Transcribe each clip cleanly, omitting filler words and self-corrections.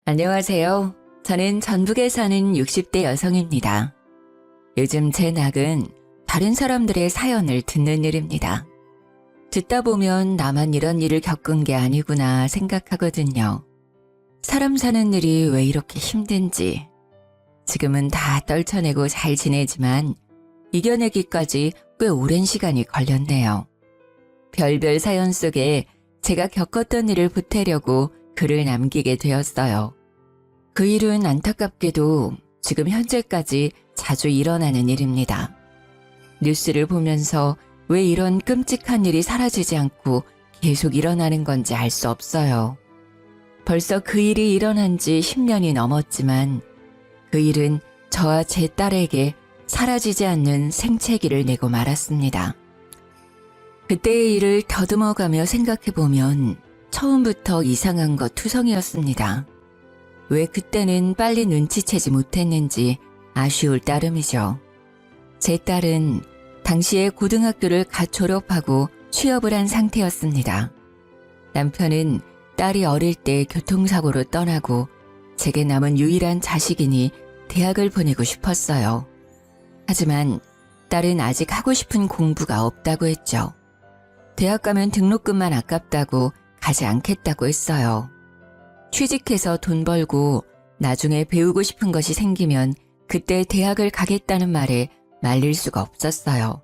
안녕하세요. 저는 전북에 사는 60대 여성입니다. 요즘 제 낙은 다른 사람들의 사연을 듣는 일입니다. 듣다 보면 나만 이런 일을 겪은 게 아니구나 생각하거든요. 사람 사는 일이 왜 이렇게 힘든지. 지금은 다 떨쳐내고 잘 지내지만 이겨내기까지 꽤 오랜 시간이 걸렸네요. 별별 사연 속에 제가 겪었던 일을 보태려고 글을 남기게 되었어요. 그 일은 안타깝게도 지금 현재까지 자주 일어나는 일입니다. 뉴스를 보면서 왜 이런 끔찍한 일이 사라지지 않고 계속 일어나는 건지 알 수 없어요. 벌써 그 일이 일어난 지 10년이 넘었지만 그 일은 저와 제 딸에게 사라지지 않는 생채기를 내고 말았습니다. 그때의 일을 더듬어가며 생각해보면 처음부터 이상한 것 투성이었습니다. 왜 그때는 빨리 눈치채지 못했는지 아쉬울 따름이죠. 제 딸은 당시에 고등학교를 갓 졸업하고 취업을 한 상태였습니다. 남편은 딸이 어릴 때 교통사고로 떠나고 제게 남은 유일한 자식이니 대학을 보내고 싶었어요. 하지만 딸은 아직 하고 싶은 공부가 없다고 했죠. 대학 가면 등록금만 아깝다고 가지 않겠다고 했어요. 취직해서 돈 벌고 나중에 배우고 싶은 것이 생기면 그때 대학을 가겠다는 말에 말릴 수가 없었어요.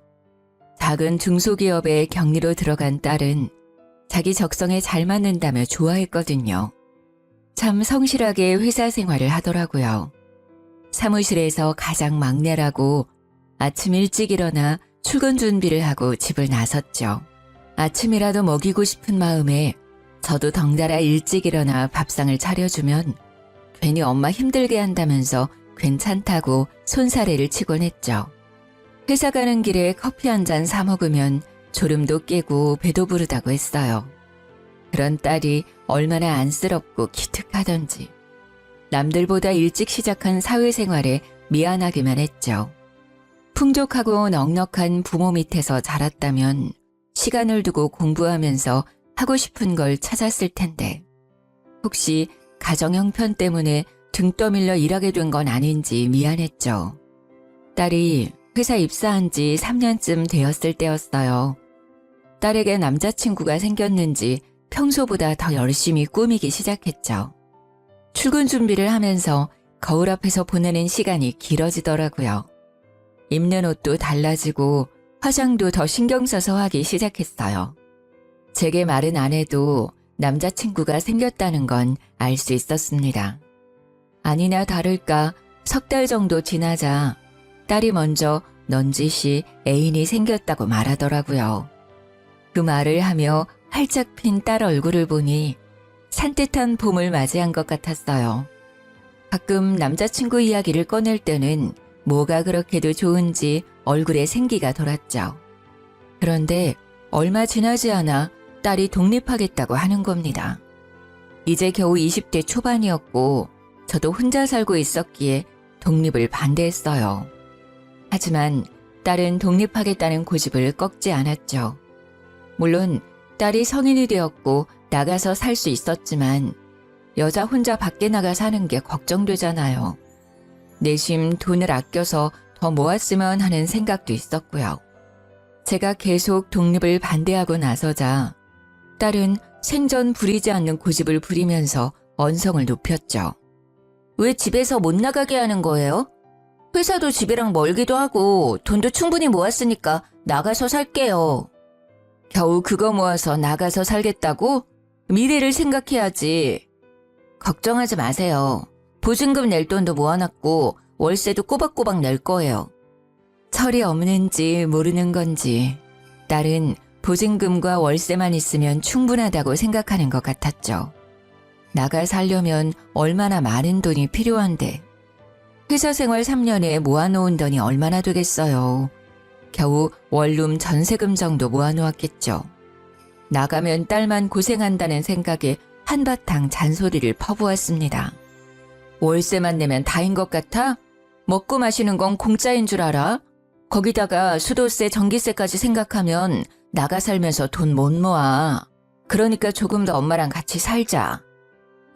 작은 중소기업에 격리로 들어간 딸은 자기 적성에 잘 맞는다며 좋아했거든요. 참 성실하게 회사 생활을 하더라고요. 사무실에서 가장 막내라고 아침 일찍 일어나 출근 준비를 하고 집을 나섰죠. 아침이라도 먹이고 싶은 마음에 저도 덩달아 일찍 일어나 밥상을 차려주면 괜히 엄마 힘들게 한다면서 괜찮다고 손사래를 치곤 했죠. 회사 가는 길에 커피 한 잔 사 먹으면 졸음도 깨고 배도 부르다고 했어요. 그런 딸이 얼마나 안쓰럽고 기특하던지. 남들보다 일찍 시작한 사회생활에 미안하기만 했죠. 풍족하고 넉넉한 부모 밑에서 자랐다면 시간을 두고 공부하면서 하고 싶은 걸 찾았을 텐데 혹시 가정 형편 때문에 등 떠밀려 일하게 된 건 아닌지 미안했죠. 딸이 회사 입사한 지 3년쯤 되었을 때였어요. 딸에게 남자친구가 생겼는지 평소보다 더 열심히 꾸미기 시작했죠. 출근 준비를 하면서 거울 앞에서 보내는 시간이 길어지더라고요. 입는 옷도 달라지고 화장도 더 신경 써서 하기 시작했어요. 제게 말은 안 해도 남자친구가 생겼다는 건 알 수 있었습니다. 아니나 다를까 석 달 정도 지나자 딸이 먼저 넌지시 애인이 생겼다고 말하더라고요. 그 말을 하며 활짝 핀 딸 얼굴을 보니 산뜻한 봄을 맞이한 것 같았어요. 가끔 남자친구 이야기를 꺼낼 때는 뭐가 그렇게도 좋은지 얼굴에 생기가 돌았죠. 그런데 얼마 지나지 않아 딸이 독립하겠다고 하는 겁니다. 이제 겨우 20대 초반이었고 저도 혼자 살고 있었기에 독립을 반대했어요. 하지만 딸은 독립하겠다는 고집을 꺾지 않았죠. 물론 딸이 성인이 되었고 나가서 살 수 있었지만 여자 혼자 밖에 나가 사는 게 걱정되잖아요. 내심 돈을 아껴서 더 모았으면 하는 생각도 있었고요. 제가 계속 독립을 반대하고 나서자 딸은 생전 부리지 않는 고집을 부리면서 언성을 높였죠. 왜 집에서 못 나가게 하는 거예요? 회사도 집이랑 멀기도 하고 돈도 충분히 모았으니까 나가서 살게요. 겨우 그거 모아서 나가서 살겠다고? 미래를 생각해야지. 걱정하지 마세요. 보증금 낼 돈도 모아놨고 월세도 꼬박꼬박 낼 거예요. 철이 없는지 모르는 건지 딸은 보증금과 월세만 있으면 충분하다고 생각하는 것 같았죠. 나가 살려면 얼마나 많은 돈이 필요한데 회사 생활 3년에 모아놓은 돈이 얼마나 되겠어요. 겨우 원룸 전세금 정도 모아놓았겠죠. 나가면 딸만 고생한다는 생각에 한바탕 잔소리를 퍼부었습니다. 월세만 내면 다인 것 같아? 먹고 마시는 건 공짜인 줄 알아? 거기다가 수도세, 전기세까지 생각하면 나가 살면서 돈 못 모아. 그러니까 조금 더 엄마랑 같이 살자.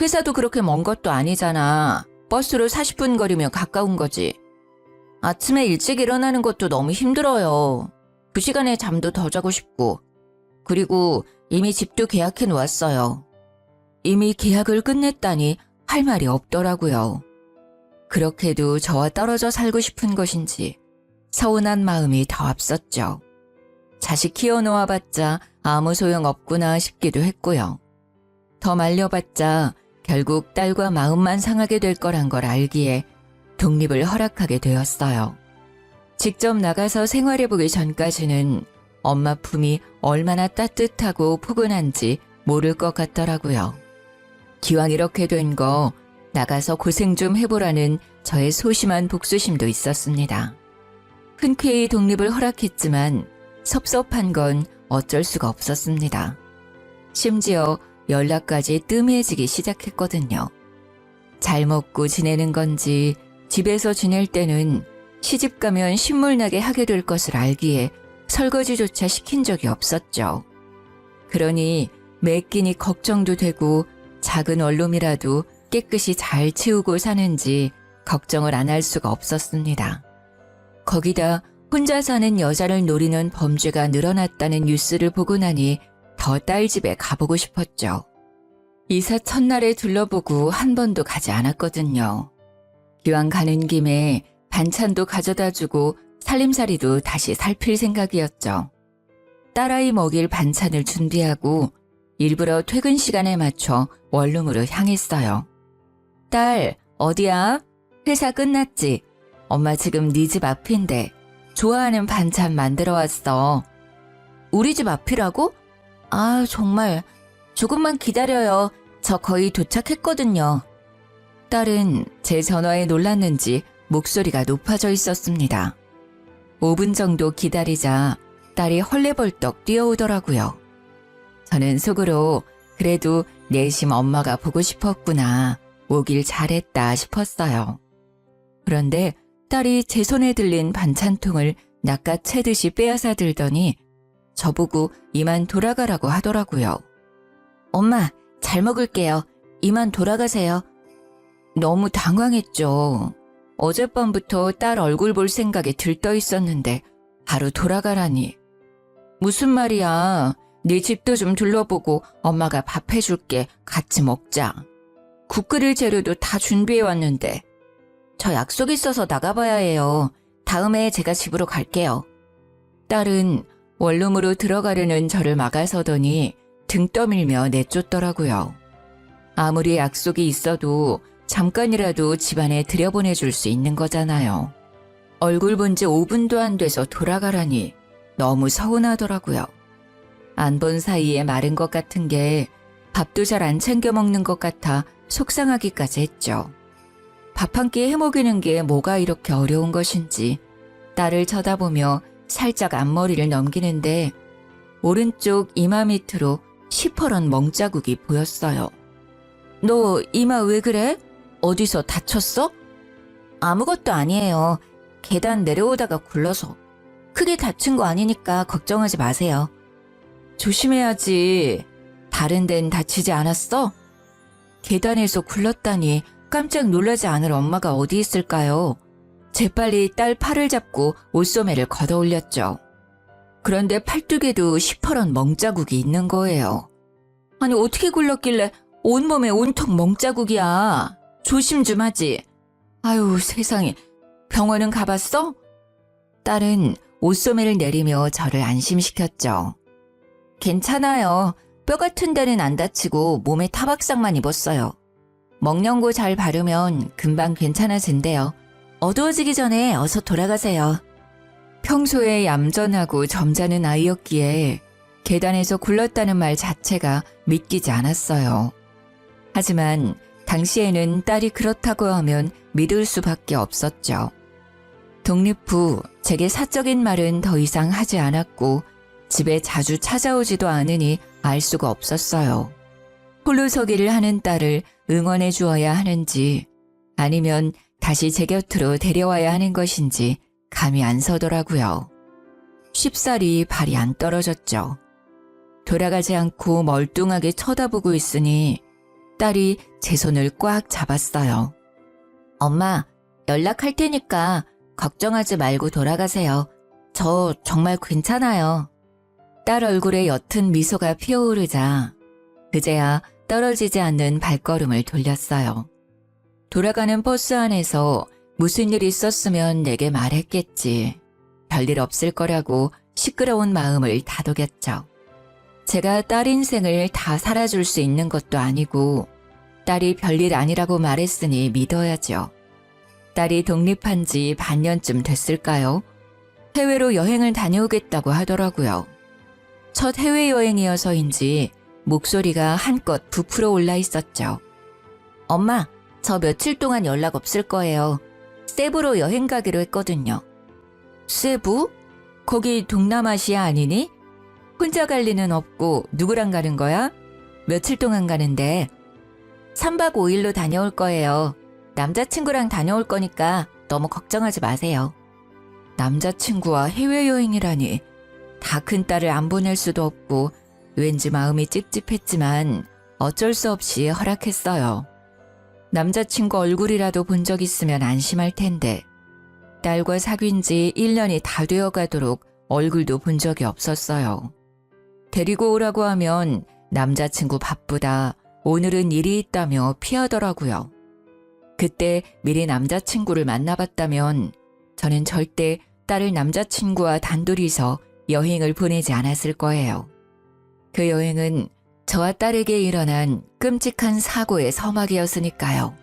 회사도 그렇게 먼 것도 아니잖아. 버스로 40분 거리면 가까운 거지. 아침에 일찍 일어나는 것도 너무 힘들어요. 그 시간에 잠도 더 자고 싶고. 그리고 이미 집도 계약해 놓았어요. 이미 계약을 끝냈다니 할 말이 없더라고요. 그렇게도 저와 떨어져 살고 싶은 것인지 서운한 마음이 더 앞섰죠. 자식 키워놓아봤자 아무 소용 없구나 싶기도 했고요. 더 말려봤자 결국 딸과 마음만 상하게 될 거란 걸 알기에 독립을 허락하게 되었어요. 직접 나가서 생활해보기 전까지는 엄마 품이 얼마나 따뜻하고 포근한지 모를 것 같더라고요. 기왕 이렇게 된 거 나가서 고생 좀 해보라는 저의 소심한 복수심도 있었습니다. 흔쾌히 독립을 허락했지만 섭섭한 건 어쩔 수가 없었습니다. 심지어 연락까지 뜸해지기 시작했거든요. 잘 먹고 지내는 건지 집에서 지낼 때는 시집 가면 신물나게 하게 될 것을 알기에 설거지조차 시킨 적이 없었죠. 그러니 매 끼니 걱정도 되고 작은 원룸이라도 깨끗이 잘 치우고 사는지 걱정을 안 할 수가 없었습니다. 거기다 혼자 사는 여자를 노리는 범죄가 늘어났다는 뉴스를 보고 나니 더 딸 집에 가보고 싶었죠. 이사 첫날에 둘러보고 한 번도 가지 않았거든요. 기왕 가는 김에 반찬도 가져다 주고 살림살이도 다시 살필 생각이었죠. 딸아이 먹일 반찬을 준비하고 일부러 퇴근 시간에 맞춰 원룸으로 향했어요. 딸, 어디야? 회사 끝났지? 엄마 지금 네 집 앞인데 좋아하는 반찬 만들어 왔어. 우리 집 앞이라고? 아, 정말. 조금만 기다려요. 저 거의 도착했거든요. 딸은 제 전화에 놀랐는지 목소리가 높아져 있었습니다. 5분 정도 기다리자 딸이 헐레벌떡 뛰어오더라고요. 저는 속으로 그래도 내심 엄마가 보고 싶었구나, 오길 잘했다 싶었어요. 그런데 딸이 제 손에 들린 반찬통을 낚아채듯이 빼앗아 들더니 저보고 이만 돌아가라고 하더라고요. 엄마, 잘 먹을게요. 이만 돌아가세요. 너무 당황했죠. 어젯밤부터 딸 얼굴 볼 생각에 들떠 있었는데 바로 돌아가라니. 무슨 말이야. 네 집도 좀 둘러보고 엄마가 밥 해줄게. 같이 먹자. 국 끓일 재료도 다 준비해왔는데. 저 약속 있어서 나가봐야 해요. 다음에 제가 집으로 갈게요. 딸은 원룸으로 들어가려는 저를 막아서더니 등 떠밀며 내쫓더라고요. 아무리 약속이 있어도 잠깐이라도 집안에 들여보내줄 수 있는 거잖아요. 얼굴 본 지 5분도 안 돼서 돌아가라니 너무 서운하더라고요. 안 본 사이에 마른 것 같은 게 밥도 잘 안 챙겨 먹는 것 같아 속상하기까지 했죠. 밥 한 끼 해먹이는 게 뭐가 이렇게 어려운 것인지 딸을 쳐다보며 살짝 앞머리를 넘기는데 오른쪽 이마 밑으로 시퍼런 멍자국이 보였어요. 너 이마 왜 그래? 어디서 다쳤어? 아무것도 아니에요. 계단 내려오다가 굴러서. 크게 다친 거 아니니까 걱정하지 마세요. 조심해야지. 다른 데는 다치지 않았어? 계단에서 굴렀다니 깜짝 놀라지 않을 엄마가 어디 있을까요? 재빨리 딸 팔을 잡고 옷소매를 걷어 올렸죠. 그런데 팔뚝에도 시퍼런 멍자국이 있는 거예요. 아니 어떻게 굴렀길래 온몸에 온통 멍자국이야. 조심 좀 하지. 아유 세상에. 병원은 가봤어? 딸은 옷소매를 내리며 저를 안심시켰죠. 괜찮아요. 뼈 같은 데는 안 다치고 몸에 타박상만 입었어요. 먹령고 잘 바르면 금방 괜찮아진대요. 어두워지기 전에 어서 돌아가세요. 평소에 얌전하고 점잖은 아이였기에 계단에서 굴렀다는 말 자체가 믿기지 않았어요. 하지만 당시에는 딸이 그렇다고 하면 믿을 수밖에 없었죠. 독립 후 제게 사적인 말은 더 이상 하지 않았고 집에 자주 찾아오지도 않으니 알 수가 없었어요. 홀로서기를 하는 딸을 응원해 주어야 하는지 아니면 다시 제 곁으로 데려와야 하는 것인지 감이 안 서더라고요. 쉽사리 발이 안 떨어졌죠. 돌아가지 않고 멀뚱하게 쳐다보고 있으니 딸이 제 손을 꽉 잡았어요. 엄마, 연락할 테니까 걱정하지 말고 돌아가세요. 저 정말 괜찮아요. 딸 얼굴에 옅은 미소가 피어오르자 그제야 떨어지지 않는 발걸음을 돌렸어요. 돌아가는 버스 안에서 무슨 일 있었으면 내게 말했겠지. 별일 없을 거라고 시끄러운 마음을 다독였죠. 제가 딸 인생을 다 살아줄 수 있는 것도 아니고 딸이 별일 아니라고 말했으니 믿어야죠. 딸이 독립한 지 반년쯤 됐을까요? 해외로 여행을 다녀오겠다고 하더라고요. 첫 해외여행이어서인지 목소리가 한껏 부풀어 올라 있었죠. 엄마, 저 며칠 동안 연락 없을 거예요. 세부로 여행 가기로 했거든요. 세부? 거기 동남아시아 아니니? 혼자 갈 리는 없고 누구랑 가는 거야? 며칠 동안 가는데? 3박 5일로 다녀올 거예요. 남자친구랑 다녀올 거니까 너무 걱정하지 마세요. 남자친구와 해외여행이라니. 다 큰 딸을 안 보낼 수도 없고 왠지 마음이 찝찝했지만 어쩔 수 없이 허락했어요. 남자친구 얼굴이라도 본 적 있으면 안심할 텐데 딸과 사귄 지 1년이 다 되어 가도록 얼굴도 본 적이 없었어요. 데리고 오라고 하면 남자친구 바쁘다, 오늘은 일이 있다며 피하더라고요. 그때 미리 남자친구를 만나봤다면 저는 절대 딸을 남자친구와 단둘이서 여행을 보내지 않았을 거예요. 그 여행은 저와 딸에게 일어난 끔찍한 사고의 서막이었으니까요.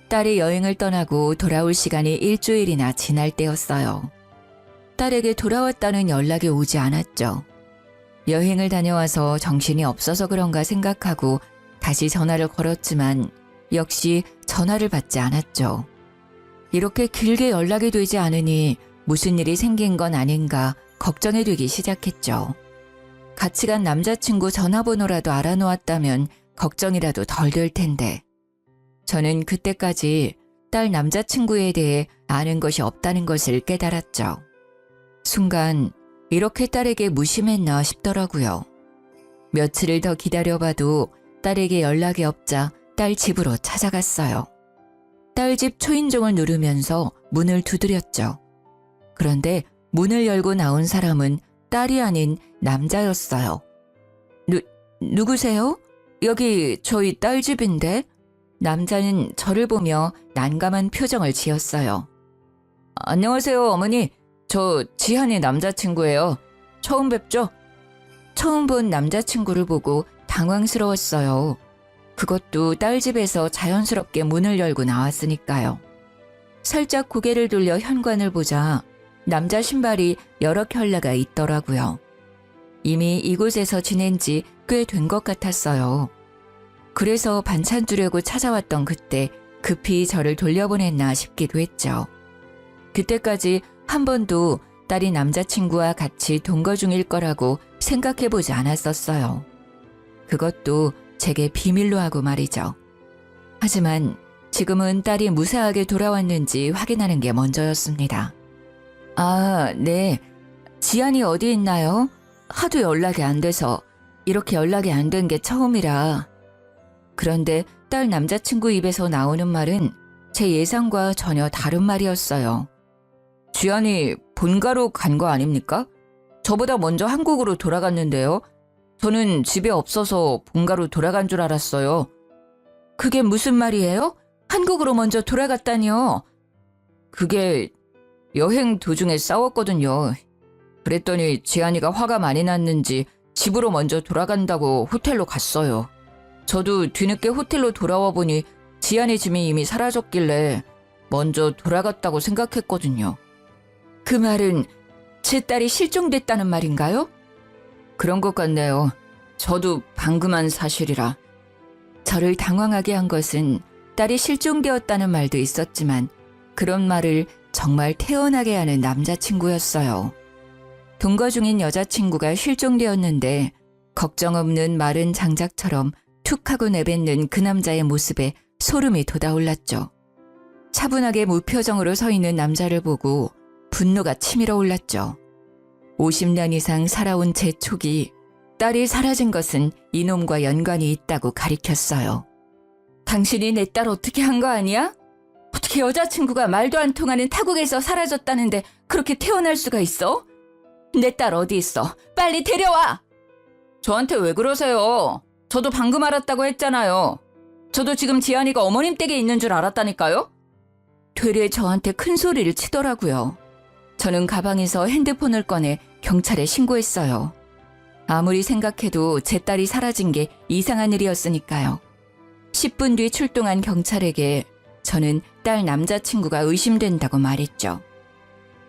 딸이 여행을 떠나고 돌아올 시간이 일주일이나 지날 때였어요. 딸에게 돌아왔다는 연락이 오지 않았죠. 여행을 다녀와서 정신이 없어서 그런가 생각하고 다시 전화를 걸었지만 역시 전화를 받지 않았죠. 이렇게 길게 연락이 되지 않으니 무슨 일이 생긴 건 아닌가 걱정이 되기 시작했죠. 같이 간 남자친구 전화번호라도 알아놓았다면 걱정이라도 덜 될 텐데. 저는 그때까지 딸 남자친구에 대해 아는 것이 없다는 것을 깨달았죠. 순간 이렇게 딸에게 무심했나 싶더라고요. 며칠을 더 기다려봐도 딸에게 연락이 없자 딸 집으로 찾아갔어요. 딸 집 초인종을 누르면서 문을 두드렸죠. 그런데 문을 열고 나온 사람은 딸이 아닌 남자였어요. 누구세요? 여기 저희 딸 집인데? 남자는 저를 보며 난감한 표정을 지었어요. 안녕하세요, 어머니. 저 지한이 남자친구예요. 처음 뵙죠? 처음 본 남자친구를 보고 당황스러웠어요. 그것도 딸 집에서 자연스럽게 문을 열고 나왔으니까요. 살짝 고개를 돌려 현관을 보자 남자 신발이 여러 켤레가 있더라고요. 이미 이곳에서 지낸 지 꽤 된 것 같았어요. 그래서 반찬 주려고 찾아왔던 그때 급히 저를 돌려보냈나 싶기도 했죠. 그때까지 한 번도 딸이 남자친구와 같이 동거 중일 거라고 생각해보지 않았었어요. 그것도 제게 비밀로 하고 말이죠. 하지만 지금은 딸이 무사하게 돌아왔는지 확인하는 게 먼저였습니다. 아, 네. 지안이 어디 있나요? 하도 연락이 안 돼서 이렇게 연락이 안 된 게 처음이라. 그런데 딸 남자친구 입에서 나오는 말은 제 예상과 전혀 다른 말이었어요. 지안이 본가로 간 거 아닙니까? 저보다 먼저 한국으로 돌아갔는데요. 저는 집에 없어서 본가로 돌아간 줄 알았어요. 그게 무슨 말이에요? 한국으로 먼저 돌아갔다니요. 그게 여행 도중에 싸웠거든요. 그랬더니 지안이가 화가 많이 났는지 집으로 먼저 돌아간다고 호텔로 갔어요. 저도 뒤늦게 호텔로 돌아와 보니 지안이 짐이 이미 사라졌길래 먼저 돌아갔다고 생각했거든요. 그 말은 제 딸이 실종됐다는 말인가요? 그런 것 같네요. 저도 방금 한 사실이라. 저를 당황하게 한 것은 딸이 실종되었다는 말도 있었지만 그런 말을 정말 태연하게 하는 남자친구였어요. 동거 중인 여자친구가 실종되었는데 걱정 없는 마른 장작처럼 툭 하고 내뱉는 그 남자의 모습에 소름이 돋아올랐죠. 차분하게 무표정으로 서 있는 남자를 보고 분노가 치밀어 올랐죠. 50년 이상 살아온 제 촉이 딸이 사라진 것은 이놈과 연관이 있다고 가리켰어요. 당신이 내 딸 어떻게 한 거 아니야? 어떻게 여자친구가 말도 안 통하는 타국에서 사라졌다는데 그렇게 태어날 수가 있어? 내 딸 어디 있어? 빨리 데려와! 저한테 왜 그러세요? 저도 방금 알았다고 했잖아요. 저도 지금 지안이가 어머님 댁에 있는 줄 알았다니까요? 되레 저한테 큰 소리를 치더라고요. 저는 가방에서 핸드폰을 꺼내 경찰에 신고했어요. 아무리 생각해도 제 딸이 사라진 게 이상한 일이었으니까요. 10분 뒤 출동한 경찰에게 저는 딸 남자친구가 의심된다고 말했죠.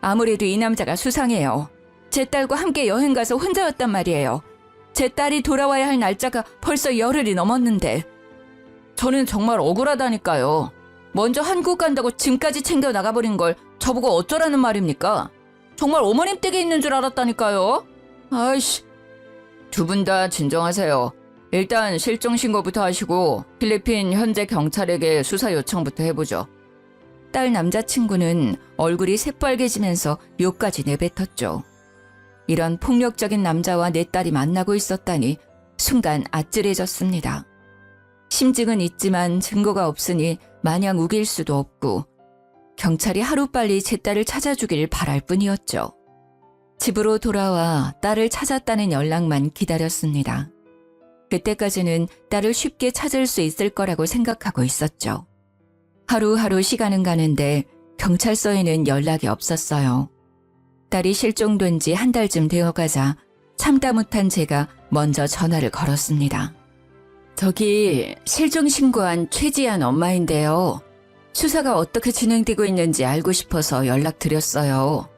아무래도 이 남자가 수상해요. 제 딸과 함께 여행 가서 혼자였단 말이에요. 제 딸이 돌아와야 할 날짜가 벌써 열흘이 넘었는데. 저는 정말 억울하다니까요. 먼저 한국 간다고 짐까지 챙겨 나가버린 걸 저보고 어쩌라는 말입니까? 정말 어머님 댁에 있는 줄 알았다니까요. 아이씨. 두 분 다 진정하세요. 일단 실종 신고부터 하시고 필리핀 현재 경찰에게 수사 요청부터 해보죠. 딸 남자친구는 얼굴이 새빨개지면서 욕까지 내뱉었죠. 이런 폭력적인 남자와 내 딸이 만나고 있었다니 순간 아찔해졌습니다. 심증은 있지만 증거가 없으니 마냥 우길 수도 없고 경찰이 하루빨리 제 딸을 찾아주길 바랄 뿐이었죠. 집으로 돌아와 딸을 찾았다는 연락만 기다렸습니다. 그때까지는 딸을 쉽게 찾을 수 있을 거라고 생각하고 있었죠. 하루하루 시간은 가는데 경찰서에는 연락이 없었어요. 딸이 실종된 지 한 달쯤 되어가자 참다 못한 제가 먼저 전화를 걸었습니다. 저기 실종 신고한 최지안 엄마인데요. 수사가 어떻게 진행되고 있는지 알고 싶어서 연락드렸어요.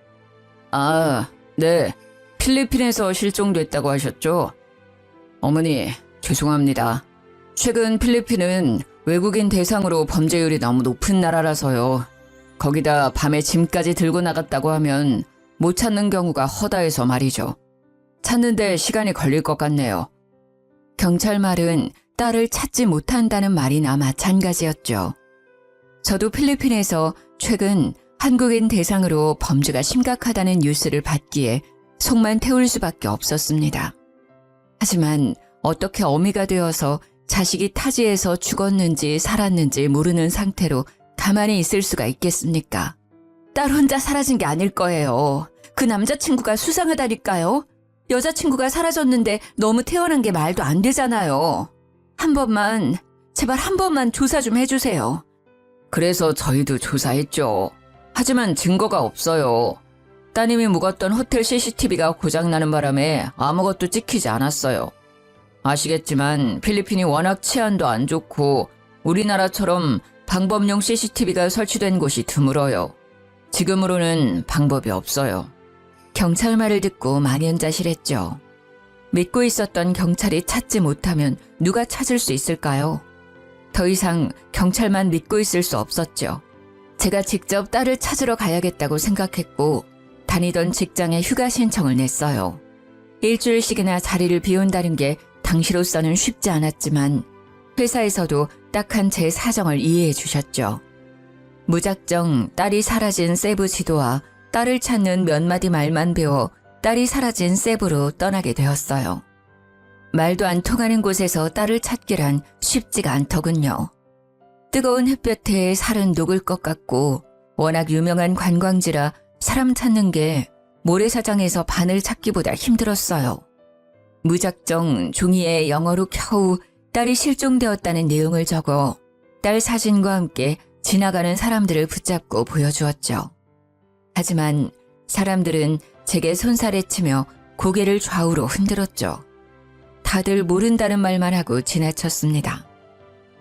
아, 네. 필리핀에서 실종됐다고 하셨죠? 어머니, 죄송합니다. 최근 필리핀은 외국인 대상으로 범죄율이 너무 높은 나라라서요. 거기다 밤에 짐까지 들고 나갔다고 하면 못 찾는 경우가 허다해서 말이죠. 찾는데 시간이 걸릴 것 같네요. 경찰 말은 딸을 찾지 못한다는 말이나 마찬가지였죠. 저도 필리핀에서 최근 한국인 대상으로 범죄가 심각하다는 뉴스를 받기에 속만 태울 수밖에 없었습니다. 하지만 어떻게 어미가 되어서 자식이 타지에서 죽었는지 살았는지 모르는 상태로 가만히 있을 수가 있겠습니까? 딸 혼자 사라진 게 아닐 거예요. 그 남자친구가 수상하다니까요. 여자친구가 사라졌는데 너무 태어난 게 말도 안 되잖아요. 한 번만, 제발 한 번만 조사 좀 해주세요. 그래서 저희도 조사했죠. 하지만 증거가 없어요. 따님이 묵었던 호텔 CCTV가 고장나는 바람에 아무것도 찍히지 않았어요. 아시겠지만 필리핀이 워낙 치안도 안 좋고 우리나라처럼 방범용 CCTV가 설치된 곳이 드물어요. 지금으로는 방법이 없어요. 경찰 말을 듣고 망연자실했죠. 믿고 있었던 경찰이 찾지 못하면 누가 찾을 수 있을까요? 더 이상 경찰만 믿고 있을 수 없었죠. 제가 직접 딸을 찾으러 가야겠다고 생각했고 다니던 직장에 휴가 신청을 냈어요. 일주일씩이나 자리를 비운다는 게 당시로서는 쉽지 않았지만 회사에서도 딱한 제 사정을 이해해 주셨죠. 무작정 딸이 사라진 세부 지도와 딸을 찾는 몇 마디 말만 배워 딸이 사라진 세부로 떠나게 되었어요. 말도 안 통하는 곳에서 딸을 찾기란 쉽지가 않더군요. 뜨거운 햇볕에 살은 녹을 것 같고 워낙 유명한 관광지라 사람 찾는 게 모래사장에서 바늘 찾기보다 힘들었어요. 무작정 종이에 영어로 겨우 딸이 실종되었다는 내용을 적어 딸 사진과 함께 지나가는 사람들을 붙잡고 보여주었죠. 하지만 사람들은 제게 손살에치며 고개를 좌우로 흔들었죠. 다들 모른다는 말만 하고 지나쳤습니다.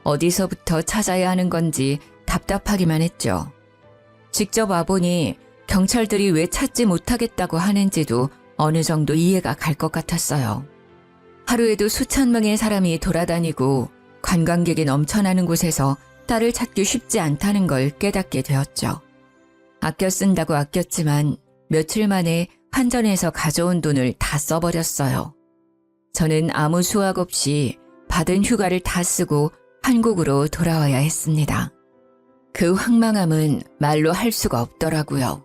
어디서부터 찾아야 하는 건지 답답하기만 했죠. 직접 와보니 경찰들이 왜 찾지 못하겠다고 하는지도 어느 정도 이해가 갈 것 같았어요. 하루에도 수천 명의 사람이 돌아다니고 관광객이 넘쳐나는 곳에서 딸을 찾기 쉽지 않다는 걸 깨닫게 되었죠. 아껴 쓴다고 아꼈지만 며칠 만에 환전해서 가져온 돈을 다 써버렸어요. 저는 아무 수확 없이 받은 휴가를 다 쓰고 한국으로 돌아와야 했습니다. 그 황망함은 말로 할 수가 없더라고요.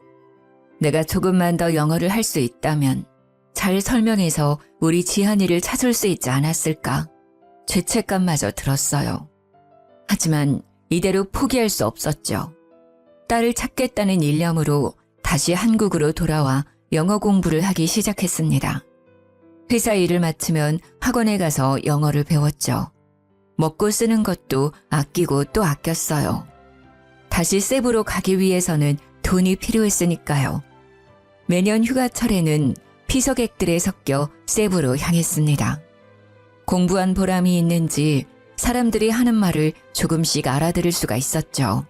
내가 조금만 더 영어를 할 수 있다면 잘 설명해서 우리 지한이를 찾을 수 있지 않았을까? 죄책감마저 들었어요. 하지만 이대로 포기할 수 없었죠. 딸을 찾겠다는 일념으로 다시 한국으로 돌아와 영어 공부를 하기 시작했습니다. 회사 일을 마치면 학원에 가서 영어를 배웠죠. 먹고 쓰는 것도 아끼고 또 아꼈어요. 다시 세부로 가기 위해서는 돈이 필요했으니까요. 매년 휴가철에는 피서객들에 섞여 세부로 향했습니다. 공부한 보람이 있는지 사람들이 하는 말을 조금씩 알아들을 수가 있었죠.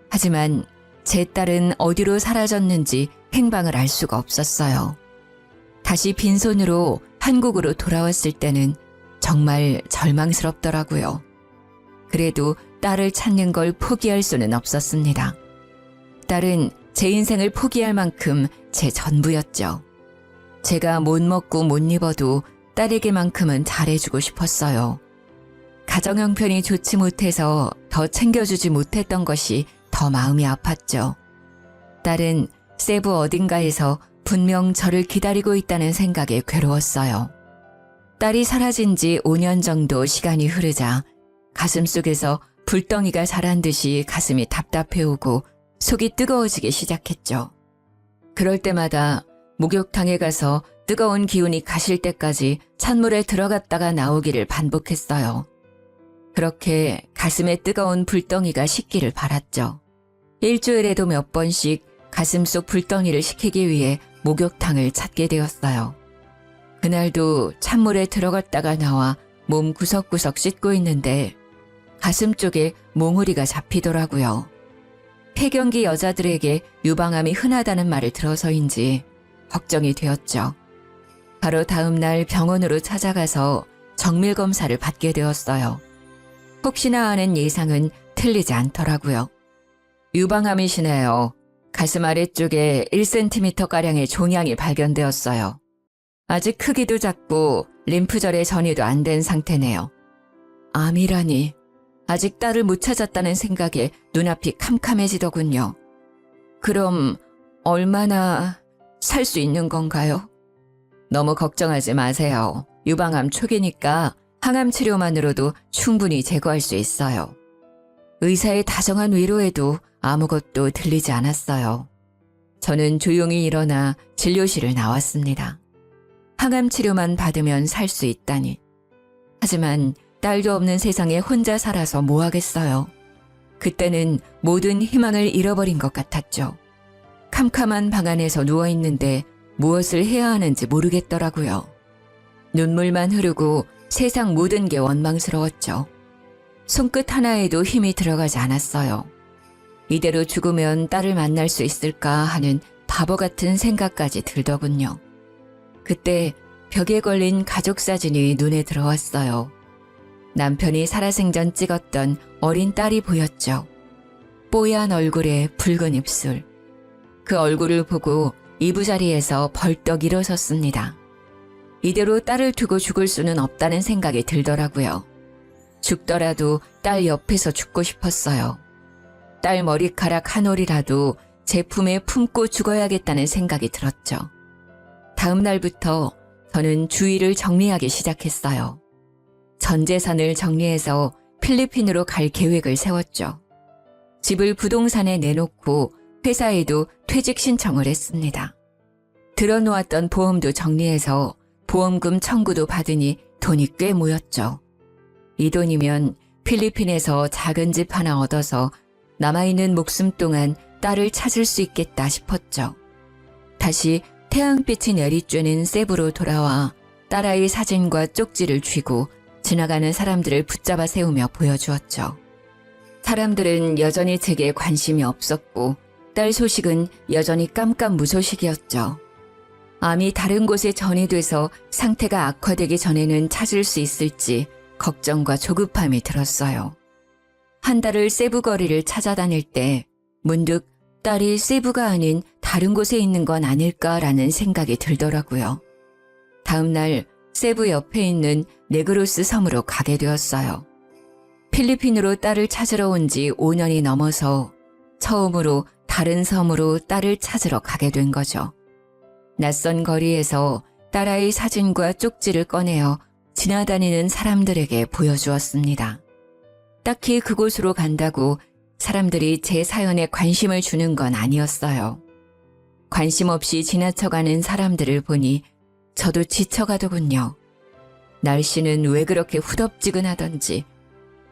하지만 제 딸은 어디로 사라졌는지 행방을 알 수가 없었어요. 다시 빈손으로 한국으로 돌아왔을 때는 정말 절망스럽더라고요. 그래도 딸을 찾는 걸 포기할 수는 없었습니다. 딸은 제 인생을 포기할 만큼 제 전부였죠. 제가 못 먹고 못 입어도 딸에게만큼은 잘해주고 싶었어요. 가정 형편이 좋지 못해서 더 챙겨주지 못했던 것이 더 마음이 아팠죠. 딸은 세부 어딘가에서 분명 저를 기다리고 있다는 생각에 괴로웠어요. 딸이 사라진 지 5년 정도 시간이 흐르자 가슴속에서 불덩이가 자란 듯이 가슴이 답답해오고 속이 뜨거워지기 시작했죠. 그럴 때마다 목욕탕에 가서 뜨거운 기운이 가실 때까지 찬물에 들어갔다가 나오기를 반복했어요. 그렇게 가슴에 뜨거운 불덩이가 식기를 바랐죠. 일주일에도 몇 번씩 가슴속 불덩이를 식히기 위해 목욕탕을 찾게 되었어요. 그날도 찬물에 들어갔다가 나와 몸 구석구석 씻고 있는데 가슴 쪽에 몽우리가 잡히더라고요. 폐경기 여자들에게 유방암이 흔하다는 말을 들어서인지 걱정이 되었죠. 바로 다음 날 병원으로 찾아가서 정밀 검사를 받게 되었어요. 혹시나 하는 예상은 틀리지 않더라고요. 유방암이시네요. 가슴 아래쪽에 1cm가량의 종양이 발견되었어요. 아직 크기도 작고 림프절의 전이도 안 된 상태네요. 암이라니. 아직 딸을 못 찾았다는 생각에 눈앞이 캄캄해지더군요. 그럼 얼마나 살 수 있는 건가요? 너무 걱정하지 마세요. 유방암 초기니까 항암 치료만으로도 충분히 제거할 수 있어요. 의사의 다정한 위로에도 아무것도 들리지 않았어요. 저는 조용히 일어나 진료실을 나왔습니다. 항암 치료만 받으면 살 수 있다니. 하지만 딸도 없는 세상에 혼자 살아서 뭐 하겠어요. 그때는 모든 희망을 잃어버린 것 같았죠. 캄캄한 방 안에서 누워있는데 무엇을 해야 하는지 모르겠더라고요. 눈물만 흐르고 세상 모든 게 원망스러웠죠. 손끝 하나에도 힘이 들어가지 않았어요. 이대로 죽으면 딸을 만날 수 있을까 하는 바보 같은 생각까지 들더군요. 그때 벽에 걸린 가족 사진이 눈에 들어왔어요. 남편이 살아생전 찍었던 어린 딸이 보였죠. 뽀얀 얼굴에 붉은 입술. 그 얼굴을 보고 이부자리에서 벌떡 일어섰습니다. 이대로 딸을 두고 죽을 수는 없다는 생각이 들더라고요. 죽더라도 딸 옆에서 죽고 싶었어요. 딸 머리카락 한 올이라도 제 품에 품고 죽어야겠다는 생각이 들었죠. 다음 날부터 저는 주위를 정리하기 시작했어요. 전 재산을 정리해서 필리핀으로 갈 계획을 세웠죠. 집을 부동산에 내놓고 회사에도 퇴직 신청을 했습니다. 들어놓았던 보험도 정리해서 보험금 청구도 받으니 돈이 꽤 모였죠. 이 돈이면 필리핀에서 작은 집 하나 얻어서 남아있는 목숨 동안 딸을 찾을 수 있겠다 싶었죠. 다시 태양빛이 내리쬐는 세부로 돌아와 딸아이 사진과 쪽지를 쥐고 지나가는 사람들을 붙잡아 세우며 보여주었죠. 사람들은 여전히 제게 관심이 없었고 딸 소식은 여전히 깜깜무소식이었죠. 암이 다른 곳에 전이돼서 상태가 악화되기 전에는 찾을 수 있을지 걱정과 조급함이 들었어요. 한 달을 세부 거리를 찾아다닐 때 문득 딸이 세부가 아닌 다른 곳에 있는 건 아닐까라는 생각이 들더라고요. 다음 날 세부 옆에 있는 네그로스 섬으로 가게 되었어요. 필리핀으로 딸을 찾으러 온 지 5년이 넘어서 처음으로 다른 섬으로 딸을 찾으러 가게 된 거죠. 낯선 거리에서 딸아이 사진과 쪽지를 꺼내어 지나다니는 사람들에게 보여주었습니다. 딱히 그곳으로 간다고 사람들이 제 사연에 관심을 주는 건 아니었어요. 관심 없이 지나쳐가는 사람들을 보니 저도 지쳐가더군요. 날씨는 왜 그렇게 후덥지근하던지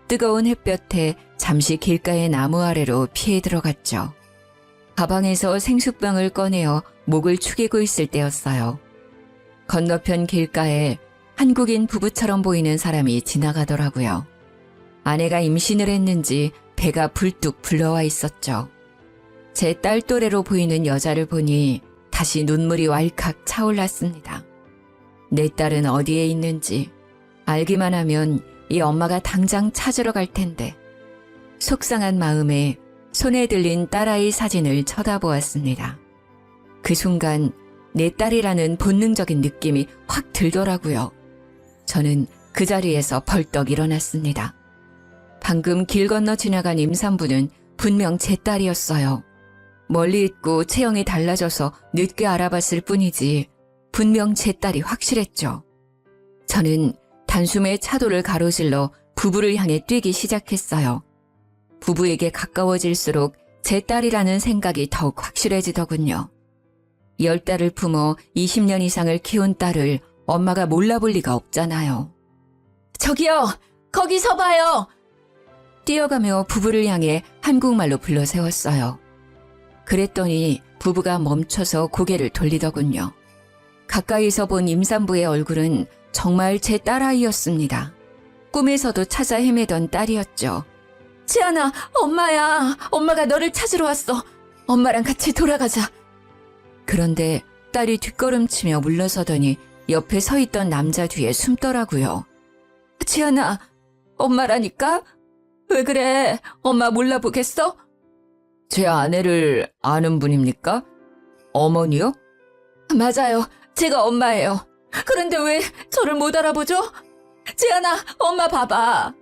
뜨거운 햇볕에 잠시 길가의 나무 아래로 피해 들어갔죠. 가방에서 생수병을 꺼내어 목을 축이고 있을 때였어요. 건너편 길가에 한국인 부부처럼 보이는 사람이 지나가더라고요. 아내가 임신을 했는지 배가 불뚝 불러와 있었죠. 제 딸 또래로 보이는 여자를 보니 다시 눈물이 왈칵 차올랐습니다. 내 딸은 어디에 있는지 알기만 하면 이 엄마가 당장 찾으러 갈 텐데. 속상한 마음에 손에 들린 딸아이 사진을 쳐다보았습니다. 그 순간 내 딸이라는 본능적인 느낌이 확 들더라고요. 저는 그 자리에서 벌떡 일어났습니다. 방금 길 건너 지나간 임산부는 분명 제 딸이었어요. 멀리 있고 체형이 달라져서 늦게 알아봤을 뿐이지 분명 제 딸이 확실했죠. 저는 단숨에 차도를 가로질러 부부를 향해 뛰기 시작했어요. 부부에게 가까워질수록 제 딸이라는 생각이 더욱 확실해지더군요. 10달을 품어 20년 이상을 키운 딸을 엄마가 몰라볼 리가 없잖아요. 저기요! 거기서 봐요! 뛰어가며 부부를 향해 한국말로 불러 세웠어요. 그랬더니 부부가 멈춰서 고개를 돌리더군요. 가까이서 본 임산부의 얼굴은 정말 제 딸아이였습니다. 꿈에서도 찾아 헤매던 딸이었죠. 지안아, 엄마야. 엄마가 너를 찾으러 왔어. 엄마랑 같이 돌아가자. 그런데 딸이 뒷걸음치며 물러서더니 옆에 서 있던 남자 뒤에 숨더라고요. 지안아, 엄마라니까? 왜 그래? 엄마 몰라보겠어? 제 아내를 아는 분입니까? 어머니요? 맞아요. 제가 엄마예요. 그런데 왜 저를 못 알아보죠? 지안아, 엄마 봐봐.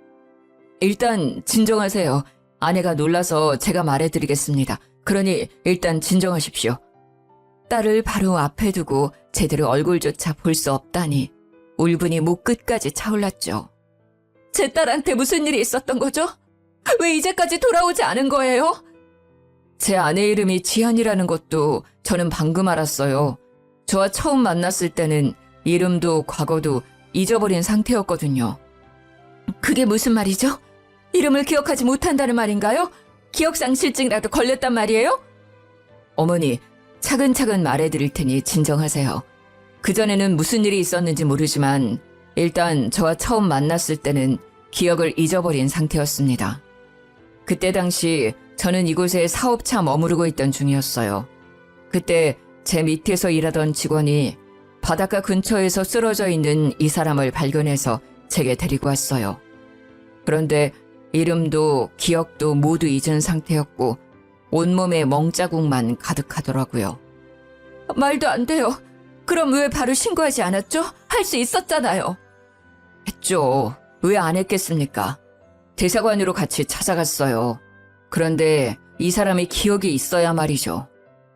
일단 진정하세요. 아내가 놀라서 제가 말해드리겠습니다. 그러니 일단 진정하십시오. 딸을 바로 앞에 두고 제대로 얼굴조차 볼 수 없다니 울분이 목 끝까지 차올랐죠. 제 딸한테 무슨 일이 있었던 거죠? 왜 이제까지 돌아오지 않은 거예요? 제 아내 이름이 지안이라는 것도 저는 방금 알았어요. 저와 처음 만났을 때는 이름도 과거도 잊어버린 상태였거든요. 그게 무슨 말이죠? 이름을 기억하지 못한다는 말인가요? 기억상실증이라도 걸렸단 말이에요? 어머니, 차근차근 말해드릴 테니 진정하세요. 그전에는 무슨 일이 있었는지 모르지만 일단 저와 처음 만났을 때는 기억을 잊어버린 상태였습니다. 그때 당시 저는 이곳에 사업차 머무르고 있던 중이었어요. 그때 제 밑에서 일하던 직원이 바닷가 근처에서 쓰러져 있는 이 사람을 발견해서 제게 데리고 왔어요. 그런데 이름도 기억도 모두 잊은 상태였고 온몸에 멍자국만 가득하더라고요. 말도 안 돼요. 그럼 왜 바로 신고하지 않았죠? 할 수 있었잖아요. 했죠. 왜 안 했겠습니까? 대사관으로 같이 찾아갔어요. 그런데 이 사람이 기억이 있어야 말이죠.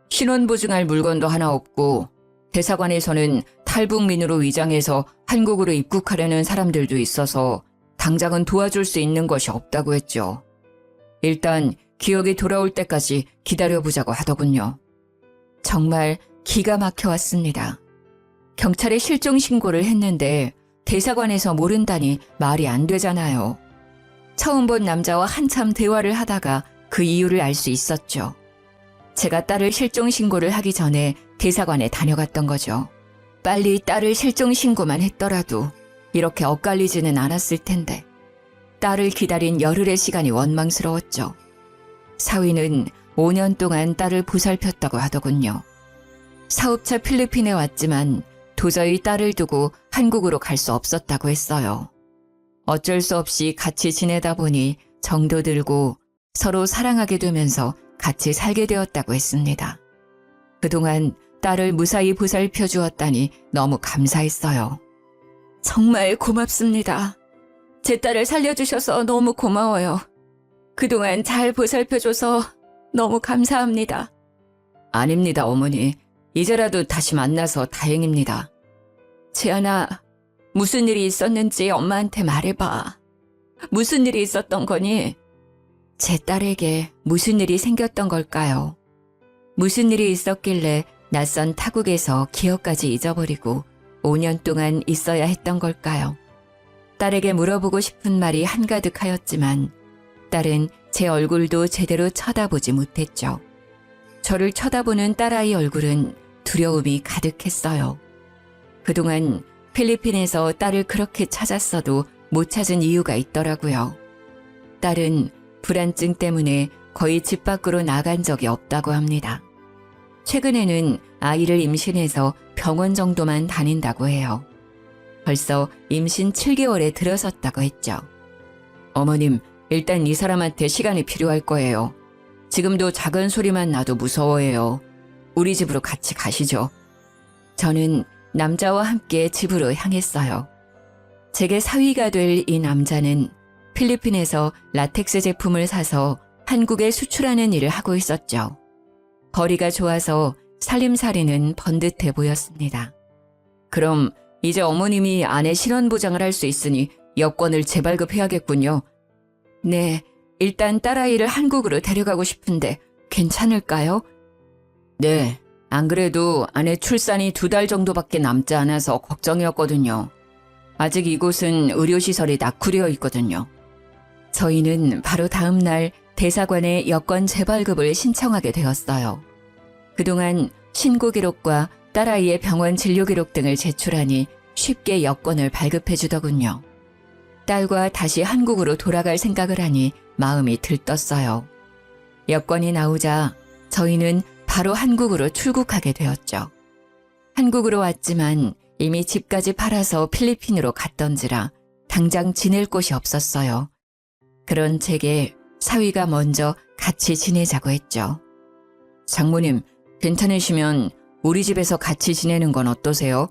신원 보증할 물건도 하나 없고 대사관에서는 탈북민으로 위장해서 한국으로 입국하려는 사람들도 있어서 당장은 도와줄 수 있는 것이 없다고 했죠. 일단 기억이 돌아올 때까지 기다려보자고 하더군요. 정말 기가 막혀왔습니다. 경찰에 실종 신고를 했는데 대사관에서 모른다니 말이 안 되잖아요. 처음 본 남자와 한참 대화를 하다가 그 이유를 알 수 있었죠. 제가 딸을 실종 신고를 하기 전에 대사관에 다녀갔던 거죠. 빨리 딸을 실종 신고만 했더라도 이렇게 엇갈리지는 않았을 텐데 딸을 기다린 열흘의 시간이 원망스러웠죠. 사위는 5년 동안 딸을 보살폈다고 하더군요. 사업차 필리핀에 왔지만 도저히 딸을 두고 한국으로 갈 수 없었다고 했어요. 어쩔 수 없이 같이 지내다 보니 정도 들고 서로 사랑하게 되면서 같이 살게 되었다고 했습니다. 그동안 딸을 무사히 보살펴 주었다니 너무 감사했어요. 정말 고맙습니다. 제 딸을 살려주셔서 너무 고마워요. 그동안 잘 보살펴줘서 너무 감사합니다. 아닙니다, 어머니. 이제라도 다시 만나서 다행입니다. 지안아, 무슨 일이 있었는지 엄마한테 말해봐. 무슨 일이 있었던 거니? 제 딸에게 무슨 일이 생겼던 걸까요? 무슨 일이 있었길래 낯선 타국에서 기억까지 잊어버리고 5년 동안 있어야 했던 걸까요? 딸에게 물어보고 싶은 말이 한가득하였지만 딸은 제 얼굴도 제대로 쳐다보지 못했죠. 저를 쳐다보는 딸아이 얼굴은 두려움이 가득했어요. 그동안 필리핀에서 딸을 그렇게 찾았어도 못 찾은 이유가 있더라고요. 딸은 불안증 때문에 거의 집 밖으로 나간 적이 없다고 합니다. 최근에는 아이를 임신해서 병원 정도만 다닌다고 해요. 벌써 임신 7개월에 들어섰다고 했죠. 어머님, 일단 이 사람한테 시간이 필요할 거예요. 지금도 작은 소리만 나도 무서워해요. 우리 집으로 같이 가시죠. 저는 남자와 함께 집으로 향했어요. 제게 사위가 될 이 남자는 필리핀에서 라텍스 제품을 사서 한국에 수출하는 일을 하고 있었죠. 거리가 좋아서 살림살이는 번듯해 보였습니다. 그럼 이제 어머님이 아내 신원보장을 할 수 있으니 여권을 재발급해야겠군요. 네, 일단 딸아이를 한국으로 데려가고 싶은데 괜찮을까요? 네, 안 그래도 아내 출산이 2달 정도밖에 남지 않아서 걱정이었거든요. 아직 이곳은 의료시설이 낙후되어 있거든요. 저희는 바로 다음 날 대사관에 여권 재발급을 신청하게 되었어요. 그동안 신고 기록과 딸아이의 병원 진료 기록 등을 제출하니 쉽게 여권을 발급해 주더군요. 딸과 다시 한국으로 돌아갈 생각을 하니 마음이 들떴어요. 여권이 나오자 저희는 바로 한국으로 출국하게 되었죠. 한국으로 왔지만 이미 집까지 팔아서 필리핀으로 갔던지라 당장 지낼 곳이 없었어요. 그런 제게 사위가 먼저 같이 지내자고 했죠. 장모님, 괜찮으시면 우리 집에서 같이 지내는 건 어떠세요?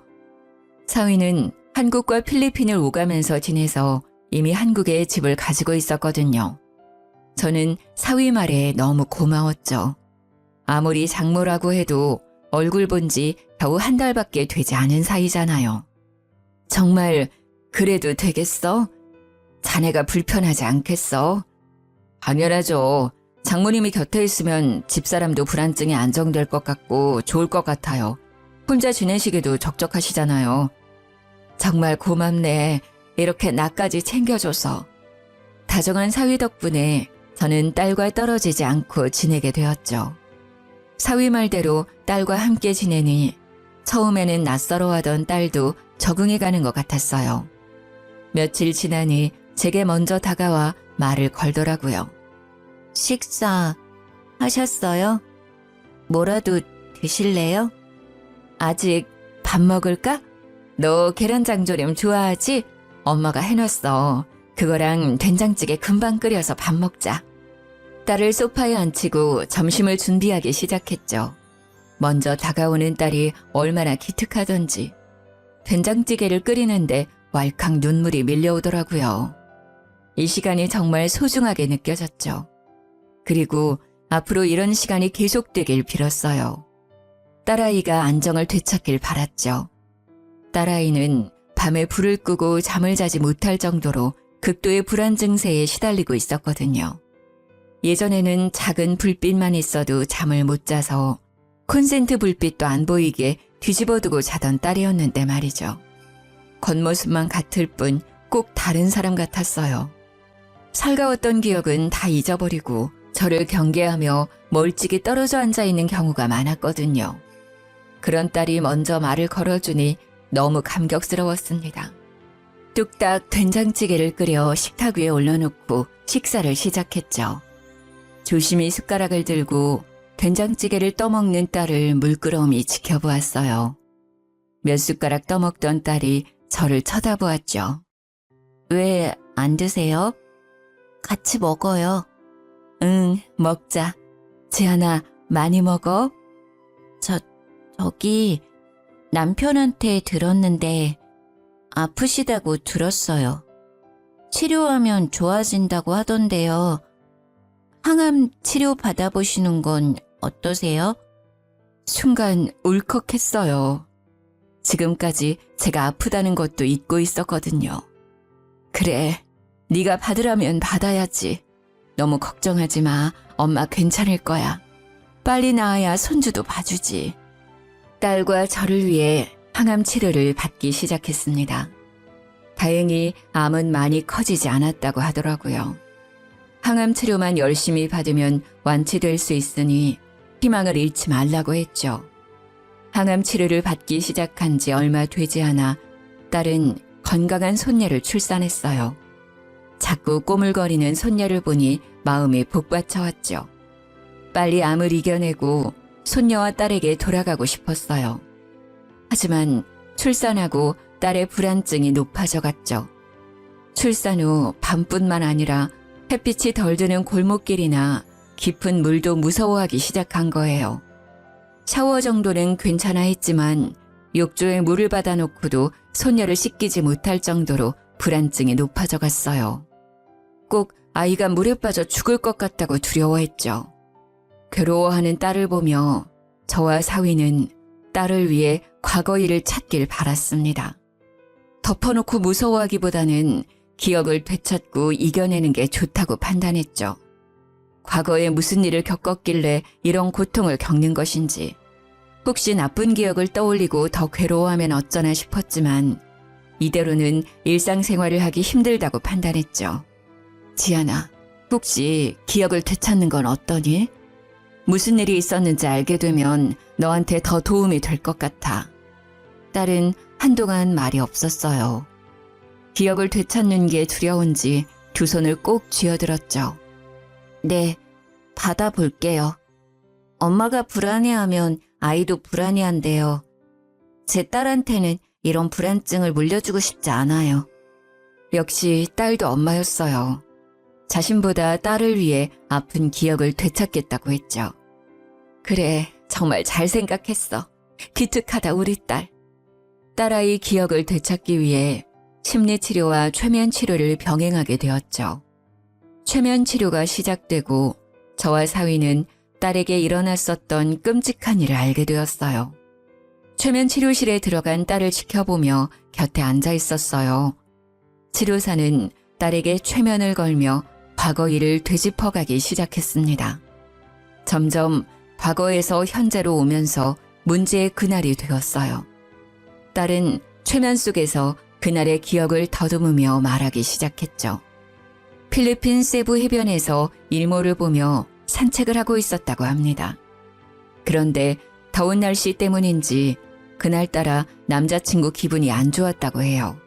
사위는 한국과 필리핀을 오가면서 지내서 이미 한국에 집을 가지고 있었거든요. 저는 사위 말에 너무 고마웠죠. 아무리 장모라고 해도 얼굴 본 지 겨우 1달밖에 되지 않은 사이잖아요. 정말 그래도 되겠어? 자네가 불편하지 않겠어? 당연하죠. 장모님이 곁에 있으면 집사람도 불안증이 안정될 것 같고 좋을 것 같아요. 혼자 지내시기도 적적하시잖아요. 정말 고맙네. 이렇게 나까지 챙겨줘서. 다정한 사위 덕분에 저는 딸과 떨어지지 않고 지내게 되었죠. 사위 말대로 딸과 함께 지내니 처음에는 낯설어하던 딸도 적응해가는 것 같았어요. 며칠 지나니 제게 먼저 다가와 말을 걸더라고요. 식사 하셨어요? 뭐라도 드실래요? 아직 밥 먹을까? 너 계란장조림 좋아하지? 엄마가 해놨어. 그거랑 된장찌개 금방 끓여서 밥 먹자. 딸을 소파에 앉히고 점심을 준비하기 시작했죠. 먼저 다가오는 딸이 얼마나 기특하던지. 된장찌개를 끓이는데 왈칵 눈물이 밀려오더라고요. 이 시간이 정말 소중하게 느껴졌죠. 그리고 앞으로 이런 시간이 계속되길 빌었어요. 딸아이가 안정을 되찾길 바랐죠. 딸아이는 밤에 불을 끄고 잠을 자지 못할 정도로 극도의 불안 증세에 시달리고 있었거든요. 예전에는 작은 불빛만 있어도 잠을 못 자서 콘센트 불빛도 안 보이게 뒤집어두고 자던 딸이었는데 말이죠. 겉모습만 같을 뿐 꼭 다른 사람 같았어요. 살가웠던 기억은 다 잊어버리고 저를 경계하며 멀찍이 떨어져 앉아있는 경우가 많았거든요. 그런 딸이 먼저 말을 걸어주니 너무 감격스러웠습니다. 뚝딱 된장찌개를 끓여 식탁 위에 올려놓고 식사를 시작했죠. 조심히 숟가락을 들고 된장찌개를 떠먹는 딸을 물끄러미 지켜보았어요. 몇 숟가락 떠먹던 딸이 저를 쳐다보았죠. 왜 안 드세요? 같이 먹어요. 응, 먹자. 지안아, 많이 먹어? 저기 남편한테 들었는데 아프시다고 들었어요. 치료하면 좋아진다고 하던데요. 항암 치료 받아보시는 건 어떠세요? 순간 울컥했어요. 지금까지 제가 아프다는 것도 잊고 있었거든요. 그래, 네가 받으라면 받아야지. 너무 걱정하지 마. 엄마 괜찮을 거야. 빨리 나아야 손주도 봐주지. 딸과 저를 위해 항암 치료를 받기 시작했습니다. 다행히 암은 많이 커지지 않았다고 하더라고요. 항암 치료만 열심히 받으면 완치될 수 있으니 희망을 잃지 말라고 했죠. 항암 치료를 받기 시작한 지 얼마 되지 않아 딸은 건강한 손녀를 출산했어요. 자꾸 꼬물거리는 손녀를 보니 마음이 복받쳐왔죠. 빨리 암을 이겨내고 손녀와 딸에게 돌아가고 싶었어요. 하지만 출산하고 딸의 불안증이 높아져 갔죠. 출산 후 밤뿐만 아니라 햇빛이 덜 드는 골목길이나 깊은 물도 무서워하기 시작한 거예요. 샤워 정도는 괜찮아 했지만 욕조에 물을 받아놓고도 손녀를 씻기지 못할 정도로 불안증이 높아져 갔어요. 꼭 아이가 물에 빠져 죽을 것 같다고 두려워했죠. 괴로워하는 딸을 보며 저와 사위는 딸을 위해 과거 일을 찾길 바랐습니다. 덮어놓고 무서워하기보다는 기억을 되찾고 이겨내는 게 좋다고 판단했죠. 과거에 무슨 일을 겪었길래 이런 고통을 겪는 것인지, 혹시 나쁜 기억을 떠올리고 더 괴로워하면 어쩌나 싶었지만 이대로는 일상생활을 하기 힘들다고 판단했죠. 지안아, 혹시 기억을 되찾는 건 어떠니? 무슨 일이 있었는지 알게 되면 너한테 더 도움이 될 것 같아. 딸은 한동안 말이 없었어요. 기억을 되찾는 게 두려운지 두 손을 꼭 쥐어들었죠. 네, 받아볼게요. 엄마가 불안해하면 아이도 불안해한대요. 제 딸한테는 이런 불안증을 물려주고 싶지 않아요. 역시 딸도 엄마였어요. 자신보다 딸을 위해 아픈 기억을 되찾겠다고 했죠. 그래, 정말 잘 생각했어. 기특하다 우리 딸. 딸아이 기억을 되찾기 위해 심리치료와 최면치료를 병행하게 되었죠. 최면치료가 시작되고 저와 사위는 딸에게 일어났었던 끔찍한 일을 알게 되었어요. 최면치료실에 들어간 딸을 지켜보며 곁에 앉아 있었어요. 치료사는 딸에게 최면을 걸며 과거 일을 되짚어가기 시작했습니다. 점점 과거에서 현재로 오면서 문제의 그날이 되었어요. 딸은 최면 속에서 그날의 기억을 더듬으며 말하기 시작했죠. 필리핀 세부 해변에서 일몰을 보며 산책을 하고 있었다고 합니다. 그런데 더운 날씨 때문인지 그날따라 남자친구 기분이 안 좋았다고 해요.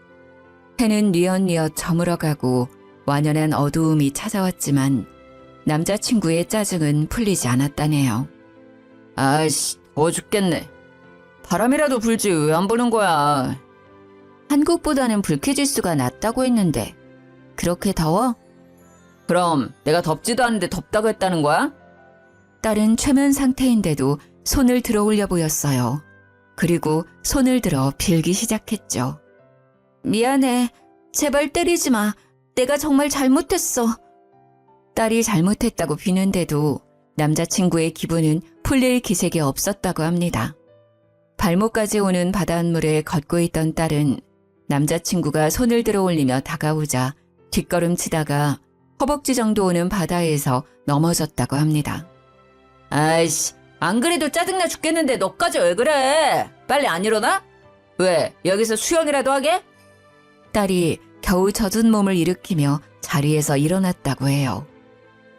해는 뉘엿뉘엿 저물어가고 완연한 어두움이 찾아왔지만 남자친구의 짜증은 풀리지 않았다네요. 아이씨, 더워 죽겠네. 바람이라도 불지 왜 안 부는 거야. 한국보다는 불쾌지수가 낮다고 했는데 그렇게 더워? 그럼 내가 덥지도 않은데 덥다고 했다는 거야? 딸은 최면 상태인데도 손을 들어 올려 보였어요. 그리고 손을 들어 빌기 시작했죠. 미안해. 제발 때리지 마. 내가 정말 잘못했어. 딸이 잘못했다고 비는데도 남자친구의 기분은 풀릴 기색이 없었다고 합니다. 발목까지 오는 바닷물에 걷고 있던 딸은 남자친구가 손을 들어 올리며 다가오자 뒷걸음치다가 허벅지 정도 오는 바다에서 넘어졌다고 합니다. 아이씨, 안 그래도 짜증나 죽겠는데 너까지 왜 그래? 빨리 안 일어나? 왜, 여기서 수영이라도 하게? 딸이 겨우 젖은 몸을 일으키며 자리에서 일어났다고 해요.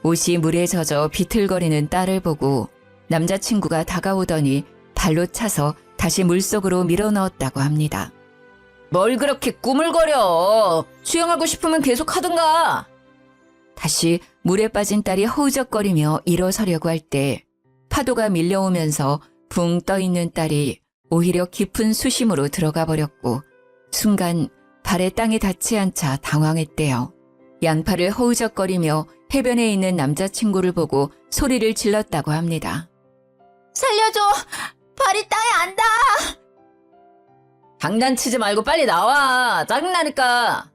옷이 물에 젖어 비틀거리는 딸을 보고 남자친구가 다가오더니 발로 차서 다시 물속으로 밀어넣었다고 합니다. 뭘 그렇게 꾸물거려. 수영하고 싶으면 계속 하든가. 다시 물에 빠진 딸이 허우적거리며 일어서려고 할 때 파도가 밀려오면서 붕 떠있는 딸이 오히려 깊은 수심으로 들어가 버렸고 순간 발에 땅에 닿지 않자 당황했대요. 양팔을 허우적거리며 해변에 있는 남자친구를 보고 소리를 질렀다고 합니다. 살려줘! 발이 땅에 안 닿아! 장난치지 말고 빨리 나와! 짜증나니까!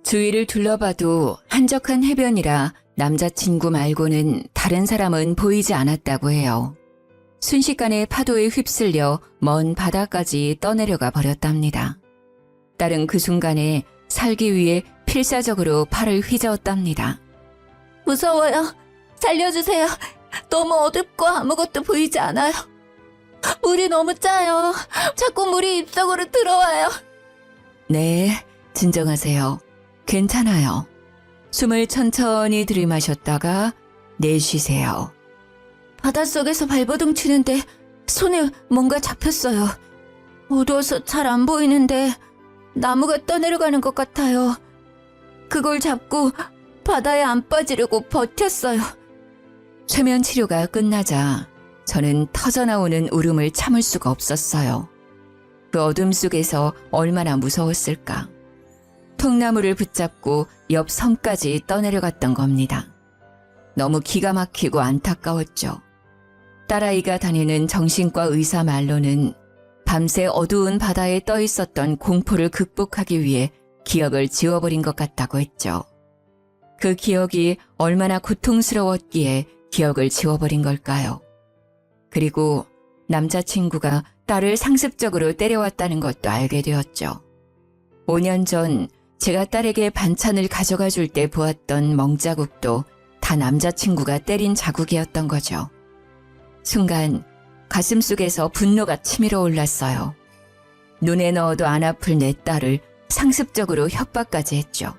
주위를 둘러봐도 한적한 해변이라 남자친구 말고는 다른 사람은 보이지 않았다고 해요. 순식간에 파도에 휩쓸려 먼 바다까지 떠내려가 버렸답니다. 딸은 그 순간에 살기 위해 필사적으로 팔을 휘저었답니다. 무서워요. 살려주세요. 너무 어둡고 아무것도 보이지 않아요. 물이 너무 짜요. 자꾸 물이 입속으로 들어와요. 네, 진정하세요. 괜찮아요. 숨을 천천히 들이마셨다가 내쉬세요. 바닷속에서 발버둥 치는데 손에 뭔가 잡혔어요. 어두워서 잘 안 보이는데 나무가 떠내려가는 것 같아요. 그걸 잡고 바다에 안 빠지려고 버텼어요. 최면 치료가 끝나자 저는 터져나오는 울음을 참을 수가 없었어요. 그 어둠 속에서 얼마나 무서웠을까. 통나무를 붙잡고 옆 섬까지 떠내려갔던 겁니다. 너무 기가 막히고 안타까웠죠. 딸아이가 다니는 정신과 의사 말로는 밤새 어두운 바다에 떠 있었던 공포를 극복하기 위해 기억을 지워버린 것 같다고 했죠. 그 기억이 얼마나 고통스러웠기에 기억을 지워버린 걸까요? 그리고 남자친구가 딸을 상습적으로 때려왔다는 것도 알게 되었죠. 5년 전 제가 딸에게 반찬을 가져가 줄 때 보았던 멍자국도 다 남자친구가 때린 자국이었던 거죠. 순간 가슴속에서 분노가 치밀어 올랐어요. 눈에 넣어도 안 아플 내 딸을 상습적으로 협박까지 했죠.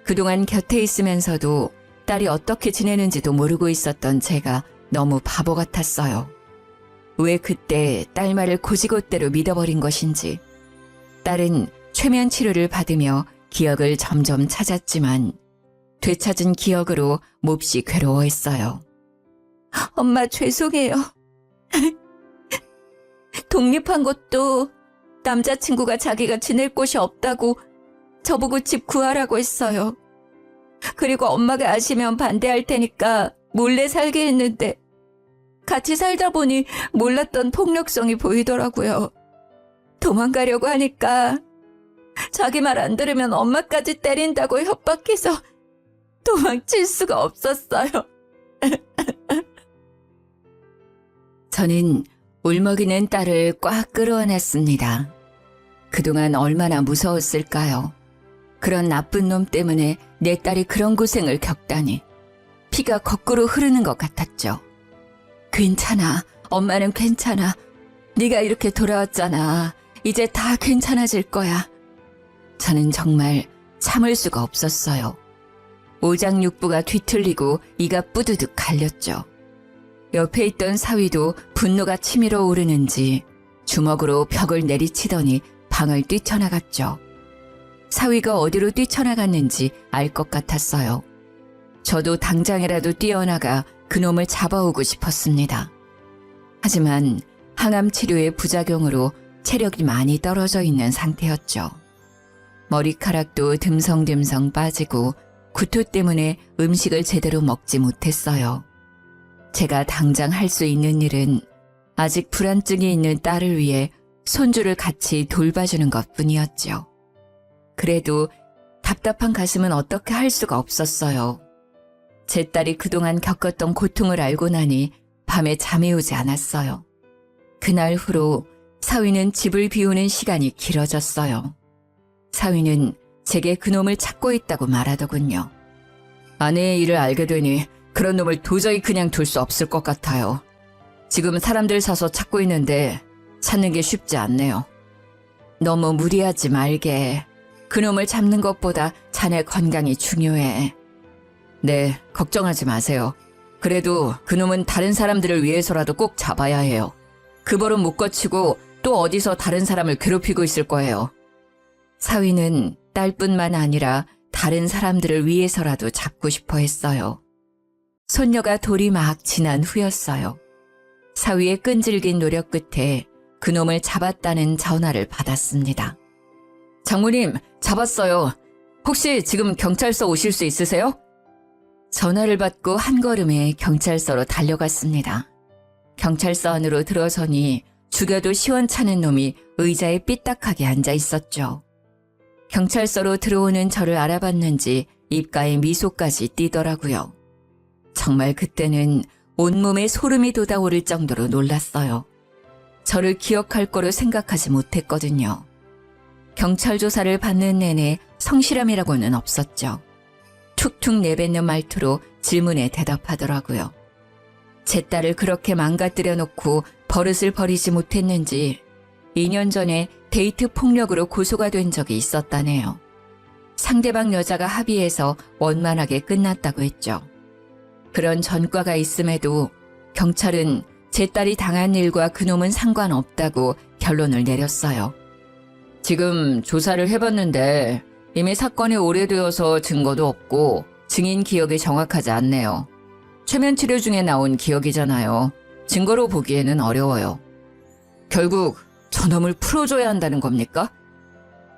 그동안 곁에 있으면서도 딸이 어떻게 지내는지도 모르고 있었던 제가 너무 바보 같았어요. 왜 그때 딸 말을 고지곳대로 믿어버린 것인지. 딸은 최면 치료를 받으며 기억을 점점 찾았지만 되찾은 기억으로 몹시 괴로워했어요. 엄마 죄송해요. 독립한 것도 남자친구가 자기가 지낼 곳이 없다고 저보고 집 구하라고 했어요. 그리고 엄마가 아시면 반대할 테니까 몰래 살게 했는데 같이 살다 보니 몰랐던 폭력성이 보이더라고요. 도망가려고 하니까 자기 말 안 들으면 엄마까지 때린다고 협박해서 도망칠 수가 없었어요. 저는 울먹이는 딸을 꽉 끌어안았습니다. 그동안 얼마나 무서웠을까요? 그런 나쁜 놈 때문에 내 딸이 그런 고생을 겪다니. 피가 거꾸로 흐르는 것 같았죠. 괜찮아. 엄마는 괜찮아. 네가 이렇게 돌아왔잖아. 이제 다 괜찮아질 거야. 저는 정말 참을 수가 없었어요. 오장육부가 뒤틀리고 이가 뿌드득 갈렸죠. 옆에 있던 사위도 분노가 치밀어 오르는지 주먹으로 벽을 내리치더니 방을 뛰쳐나갔죠. 사위가 어디로 뛰쳐나갔는지 알 것 같았어요. 저도 당장이라도 뛰어나가 그놈을 잡아오고 싶었습니다. 하지만 항암 치료의 부작용으로 체력이 많이 떨어져 있는 상태였죠. 머리카락도 듬성듬성 빠지고 구토 때문에 음식을 제대로 먹지 못했어요. 제가 당장 할 수 있는 일은 아직 불안증이 있는 딸을 위해 손주를 같이 돌봐주는 것뿐이었죠. 그래도 답답한 가슴은 어떻게 할 수가 없었어요. 제 딸이 그동안 겪었던 고통을 알고 나니 밤에 잠이 오지 않았어요. 그날 후로 사위는 집을 비우는 시간이 길어졌어요. 사위는 제게 그놈을 찾고 있다고 말하더군요. 아내의 일을 알게 되니 그런 놈을 도저히 그냥 둘 수 없을 것 같아요. 지금 사람들 사서 찾고 있는데 찾는 게 쉽지 않네요. 너무 무리하지 말게. 그놈을 잡는 것보다 자네 건강이 중요해. 네, 걱정하지 마세요. 그래도 그놈은 다른 사람들을 위해서라도 꼭 잡아야 해요. 그 벌은 못 거치고 또 어디서 다른 사람을 괴롭히고 있을 거예요. 사위는 딸뿐만 아니라 다른 사람들을 위해서라도 잡고 싶어 했어요. 손녀가 돌이 막 지난 후였어요. 사위의 끈질긴 노력 끝에 그놈을 잡았다는 전화를 받았습니다. 장모님, 잡았어요. 혹시 지금 경찰서 오실 수 있으세요? 전화를 받고 한 걸음에 경찰서로 달려갔습니다. 경찰서 안으로 들어서니 죽여도 시원찮은 놈이 의자에 삐딱하게 앉아 있었죠. 경찰서로 들어오는 저를 알아봤는지 입가에 미소까지 띠더라고요. 정말 그때는 온몸에 소름이 돋아오를 정도로 놀랐어요. 저를 기억할 거로 생각하지 못했거든요. 경찰 조사를 받는 내내 성실함이라고는 없었죠. 툭툭 내뱉는 말투로 질문에 대답하더라고요. 제 딸을 그렇게 망가뜨려 놓고 버릇을 버리지 못했는지 2년 전에 데이트 폭력으로 고소가 된 적이 있었다네요. 상대방 여자가 합의해서 원만하게 끝났다고 했죠. 그런 전과가 있음에도 경찰은 제 딸이 당한 일과 그놈은 상관없다고 결론을 내렸어요. 지금 조사를 해봤는데 이미 사건이 오래되어서 증거도 없고 증인 기억이 정확하지 않네요. 최면 치료 중에 나온 기억이잖아요. 증거로 보기에는 어려워요. 결국 저놈을 풀어줘야 한다는 겁니까?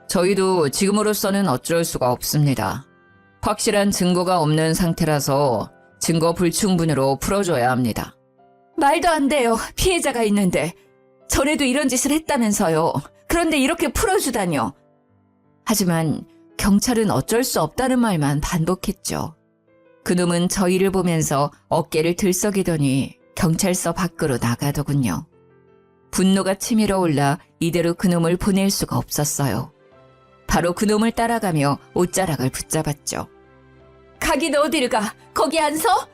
저희도 지금으로서는 어쩔 수가 없습니다. 확실한 증거가 없는 상태라서 증거 불충분으로 풀어줘야 합니다. 말도 안 돼요. 피해자가 있는데. 전에도 이런 짓을 했다면서요. 그런데 이렇게 풀어주다뇨. 하지만 경찰은 어쩔 수 없다는 말만 반복했죠. 그놈은 저희를 보면서 어깨를 들썩이더니 경찰서 밖으로 나가더군요. 분노가 치밀어 올라 이대로 그놈을 보낼 수가 없었어요. 바로 그놈을 따라가며 옷자락을 붙잡았죠. 가긴 어디를 가? 거기 안 서?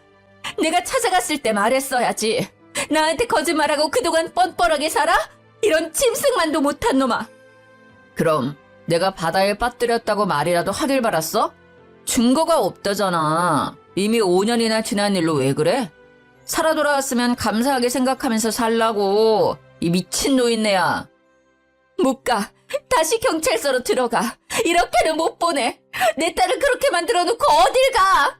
내가 찾아갔을 때 말했어야지. 나한테 거짓말하고 그동안 뻔뻔하게 살아? 이런 짐승만도 못한 놈아. 그럼 내가 바다에 빠뜨렸다고 말이라도 하길 바랐어? 증거가 없다잖아. 이미 5년이나 지난 일로 왜 그래? 살아 돌아왔으면 감사하게 생각하면서 살라고. 이 미친 노인네야. 못 가. 다시 경찰서로 들어가. 이렇게는 못 보내. 내 딸을 그렇게 만들어 놓고 어딜 가?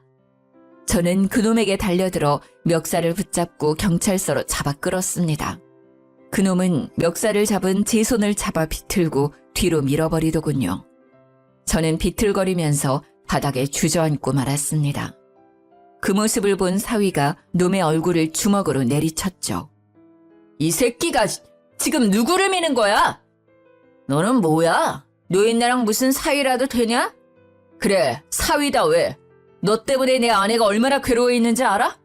저는 그놈에게 달려들어 멱살을 붙잡고 경찰서로 잡아 끌었습니다. 그놈은 멱살을 잡은 제 손을 잡아 비틀고 뒤로 밀어버리더군요. 저는 비틀거리면서 바닥에 주저앉고 말았습니다. 그 모습을 본 사위가 놈의 얼굴을 주먹으로 내리쳤죠. 이 새끼가 지금 누구를 미는 거야? 너는 뭐야? 노인네랑 무슨 사위라도 되냐? 그래, 사위다 왜? 너 때문에 내 아내가 얼마나 괴로워 있는지 알아?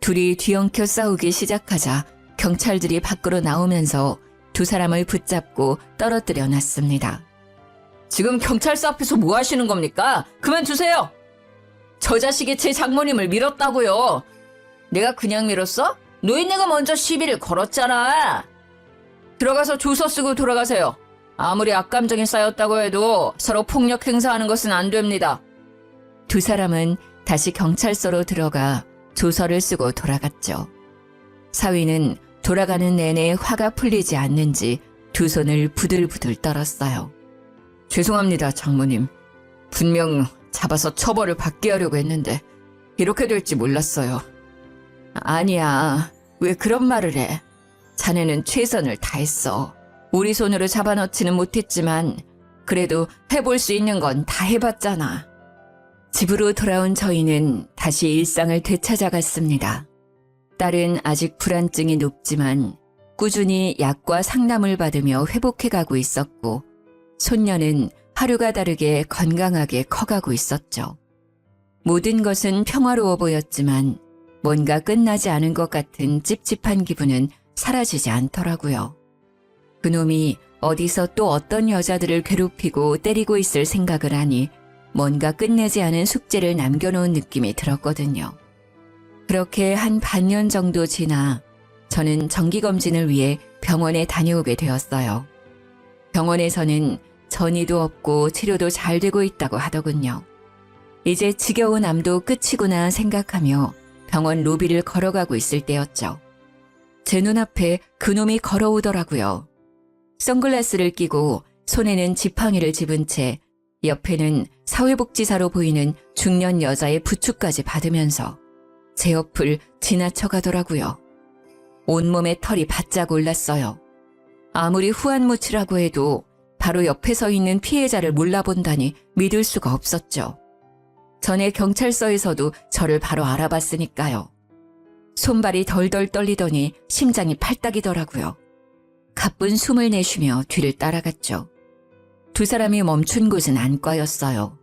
둘이 뒤엉켜 싸우기 시작하자 경찰들이 밖으로 나오면서 두 사람을 붙잡고 떨어뜨려 놨습니다. 지금 경찰서 앞에서 뭐 하시는 겁니까? 그만두세요! 저 자식이 제 장모님을 밀었다고요. 내가 그냥 밀었어? 노인네가 먼저 시비를 걸었잖아. 들어가서 조서 쓰고 돌아가세요. 아무리 악감정이 쌓였다고 해도 서로 폭력 행사하는 것은 안 됩니다. 두 사람은 다시 경찰서로 들어가 조서를 쓰고 돌아갔죠. 사위는 돌아가는 내내 화가 풀리지 않는지 두 손을 부들부들 떨었어요. 죄송합니다, 장모님. 분명 잡아서 처벌을 받게 하려고 했는데 이렇게 될지 몰랐어요. 아니야, 왜 그런 말을 해? 자네는 최선을 다했어. 우리 손으로 잡아넣지는 못했지만 그래도 해볼 수 있는 건 다 해봤잖아. 집으로 돌아온 저희는 다시 일상을 되찾아갔습니다. 딸은 아직 불안증이 높지만 꾸준히 약과 상담을 받으며 회복해가고 있었고 손녀는 하루가 다르게 건강하게 커가고 있었죠. 모든 것은 평화로워 보였지만 뭔가 끝나지 않은 것 같은 찝찝한 기분은 사라지지 않더라고요. 그놈이 어디서 또 어떤 여자들을 괴롭히고 때리고 있을 생각을 하니 뭔가 끝내지 않은 숙제를 남겨놓은 느낌이 들었거든요. 그렇게 한 반년 정도 지나 저는 정기검진을 위해 병원에 다녀오게 되었어요. 병원에서는 전이도 없고 치료도 잘 되고 있다고 하더군요. 이제 지겨운 암도 끝이구나 생각하며 병원 로비를 걸어가고 있을 때였죠. 제 눈앞에 그놈이 걸어오더라고요. 선글라스를 끼고 손에는 지팡이를 집은 채 옆에는 사회복지사로 보이는 중년 여자의 부축까지 받으면서 제 옆을 지나쳐가더라고요. 온몸에 털이 바짝 올랐어요. 아무리 후안무치라고 해도 바로 옆에 서 있는 피해자를 몰라본다니 믿을 수가 없었죠. 전에 경찰서에서도 저를 바로 알아봤으니까요. 손발이 덜덜 떨리더니 심장이 팔딱이더라고요. 가쁜 숨을 내쉬며 뒤를 따라갔죠. 두 사람이 멈춘 곳은 안과였어요.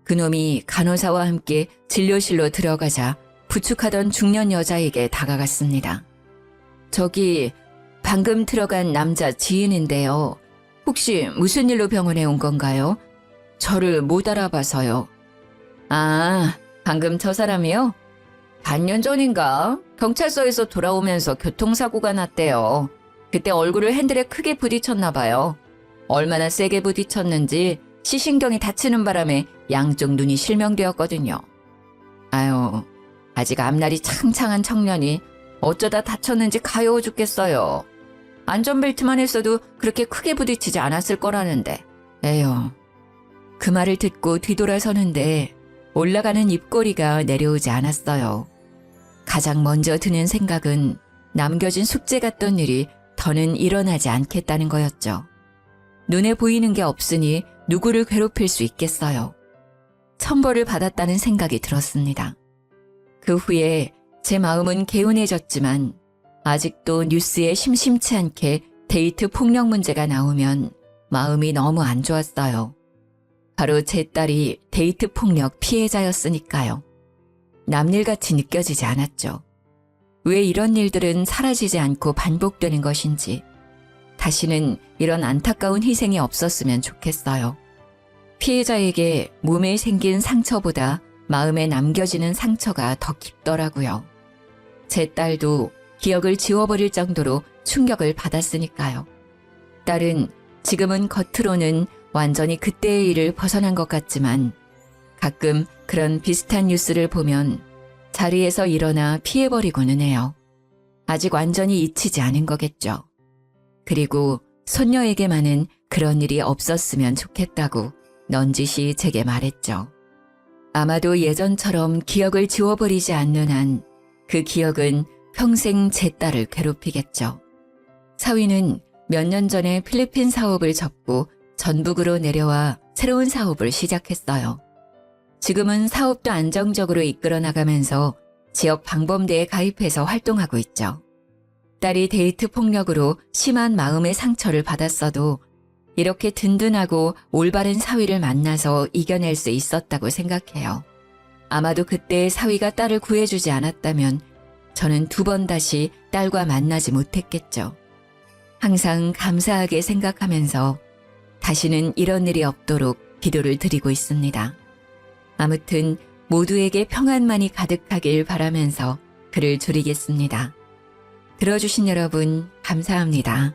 그놈이 간호사와 함께 진료실로 들어가자 부축하던 중년 여자에게 다가갔습니다. 저기 방금 들어간 남자 지인인데요. 혹시 무슨 일로 병원에 온 건가요? 저를 못 알아봐서요. 아, 방금 저 사람이요? 반년 전인가 경찰서에서 돌아오면서 교통사고가 났대요. 그때 얼굴을 핸들에 크게 부딪혔나 봐요. 얼마나 세게 부딪혔는지 시신경이 다치는 바람에 양쪽 눈이 실명되었거든요. 아유, 아직 앞날이 창창한 청년이 어쩌다 다쳤는지 가여워 죽겠어요. 안전벨트만 했어도 그렇게 크게 부딪히지 않았을 거라는데. 에휴. 그 말을 듣고 뒤돌아서는데 올라가는 입꼬리가 내려오지 않았어요. 가장 먼저 드는 생각은 남겨진 숙제 같던 일이 더는 일어나지 않겠다는 거였죠. 눈에 보이는 게 없으니 누구를 괴롭힐 수 있겠어요. 천벌을 받았다는 생각이 들었습니다. 그 후에 제 마음은 개운해졌지만 아직도 뉴스에 심심치 않게 데이트 폭력 문제가 나오면 마음이 너무 안 좋았어요. 바로 제 딸이 데이트 폭력 피해자였으니까요. 남일같이 느껴지지 않았죠. 왜 이런 일들은 사라지지 않고 반복되는 것인지 다시는 이런 안타까운 희생이 없었으면 좋겠어요. 피해자에게 몸에 생긴 상처보다 마음에 남겨지는 상처가 더 깊더라고요. 제 딸도 기억을 지워버릴 정도로 충격을 받았으니까요. 딸은 지금은 겉으로는 완전히 그때의 일을 벗어난 것 같지만 가끔 그런 비슷한 뉴스를 보면 자리에서 일어나 피해버리고는 해요. 아직 완전히 잊히지 않은 거겠죠. 그리고 손녀에게만은 그런 일이 없었으면 좋겠다고 넌지시 제게 말했죠. 아마도 예전처럼 기억을 지워버리지 않는 한 그 기억은 평생 제 딸을 괴롭히겠죠. 사위는 몇 년 전에 필리핀 사업을 접고 전북으로 내려와 새로운 사업을 시작했어요. 지금은 사업도 안정적으로 이끌어 나가면서 지역 방범대에 가입해서 활동하고 있죠. 딸이 데이트 폭력으로 심한 마음의 상처를 받았어도 이렇게 든든하고 올바른 사위를 만나서 이겨낼 수 있었다고 생각해요. 아마도 그때 사위가 딸을 구해주지 않았다면 저는 두 번 다시 딸과 만나지 못했겠죠. 항상 감사하게 생각하면서 다시는 이런 일이 없도록 기도를 드리고 있습니다. 아무튼 모두에게 평안만이 가득하길 바라면서 글을 줄이겠습니다. 들어주신 여러분 감사합니다.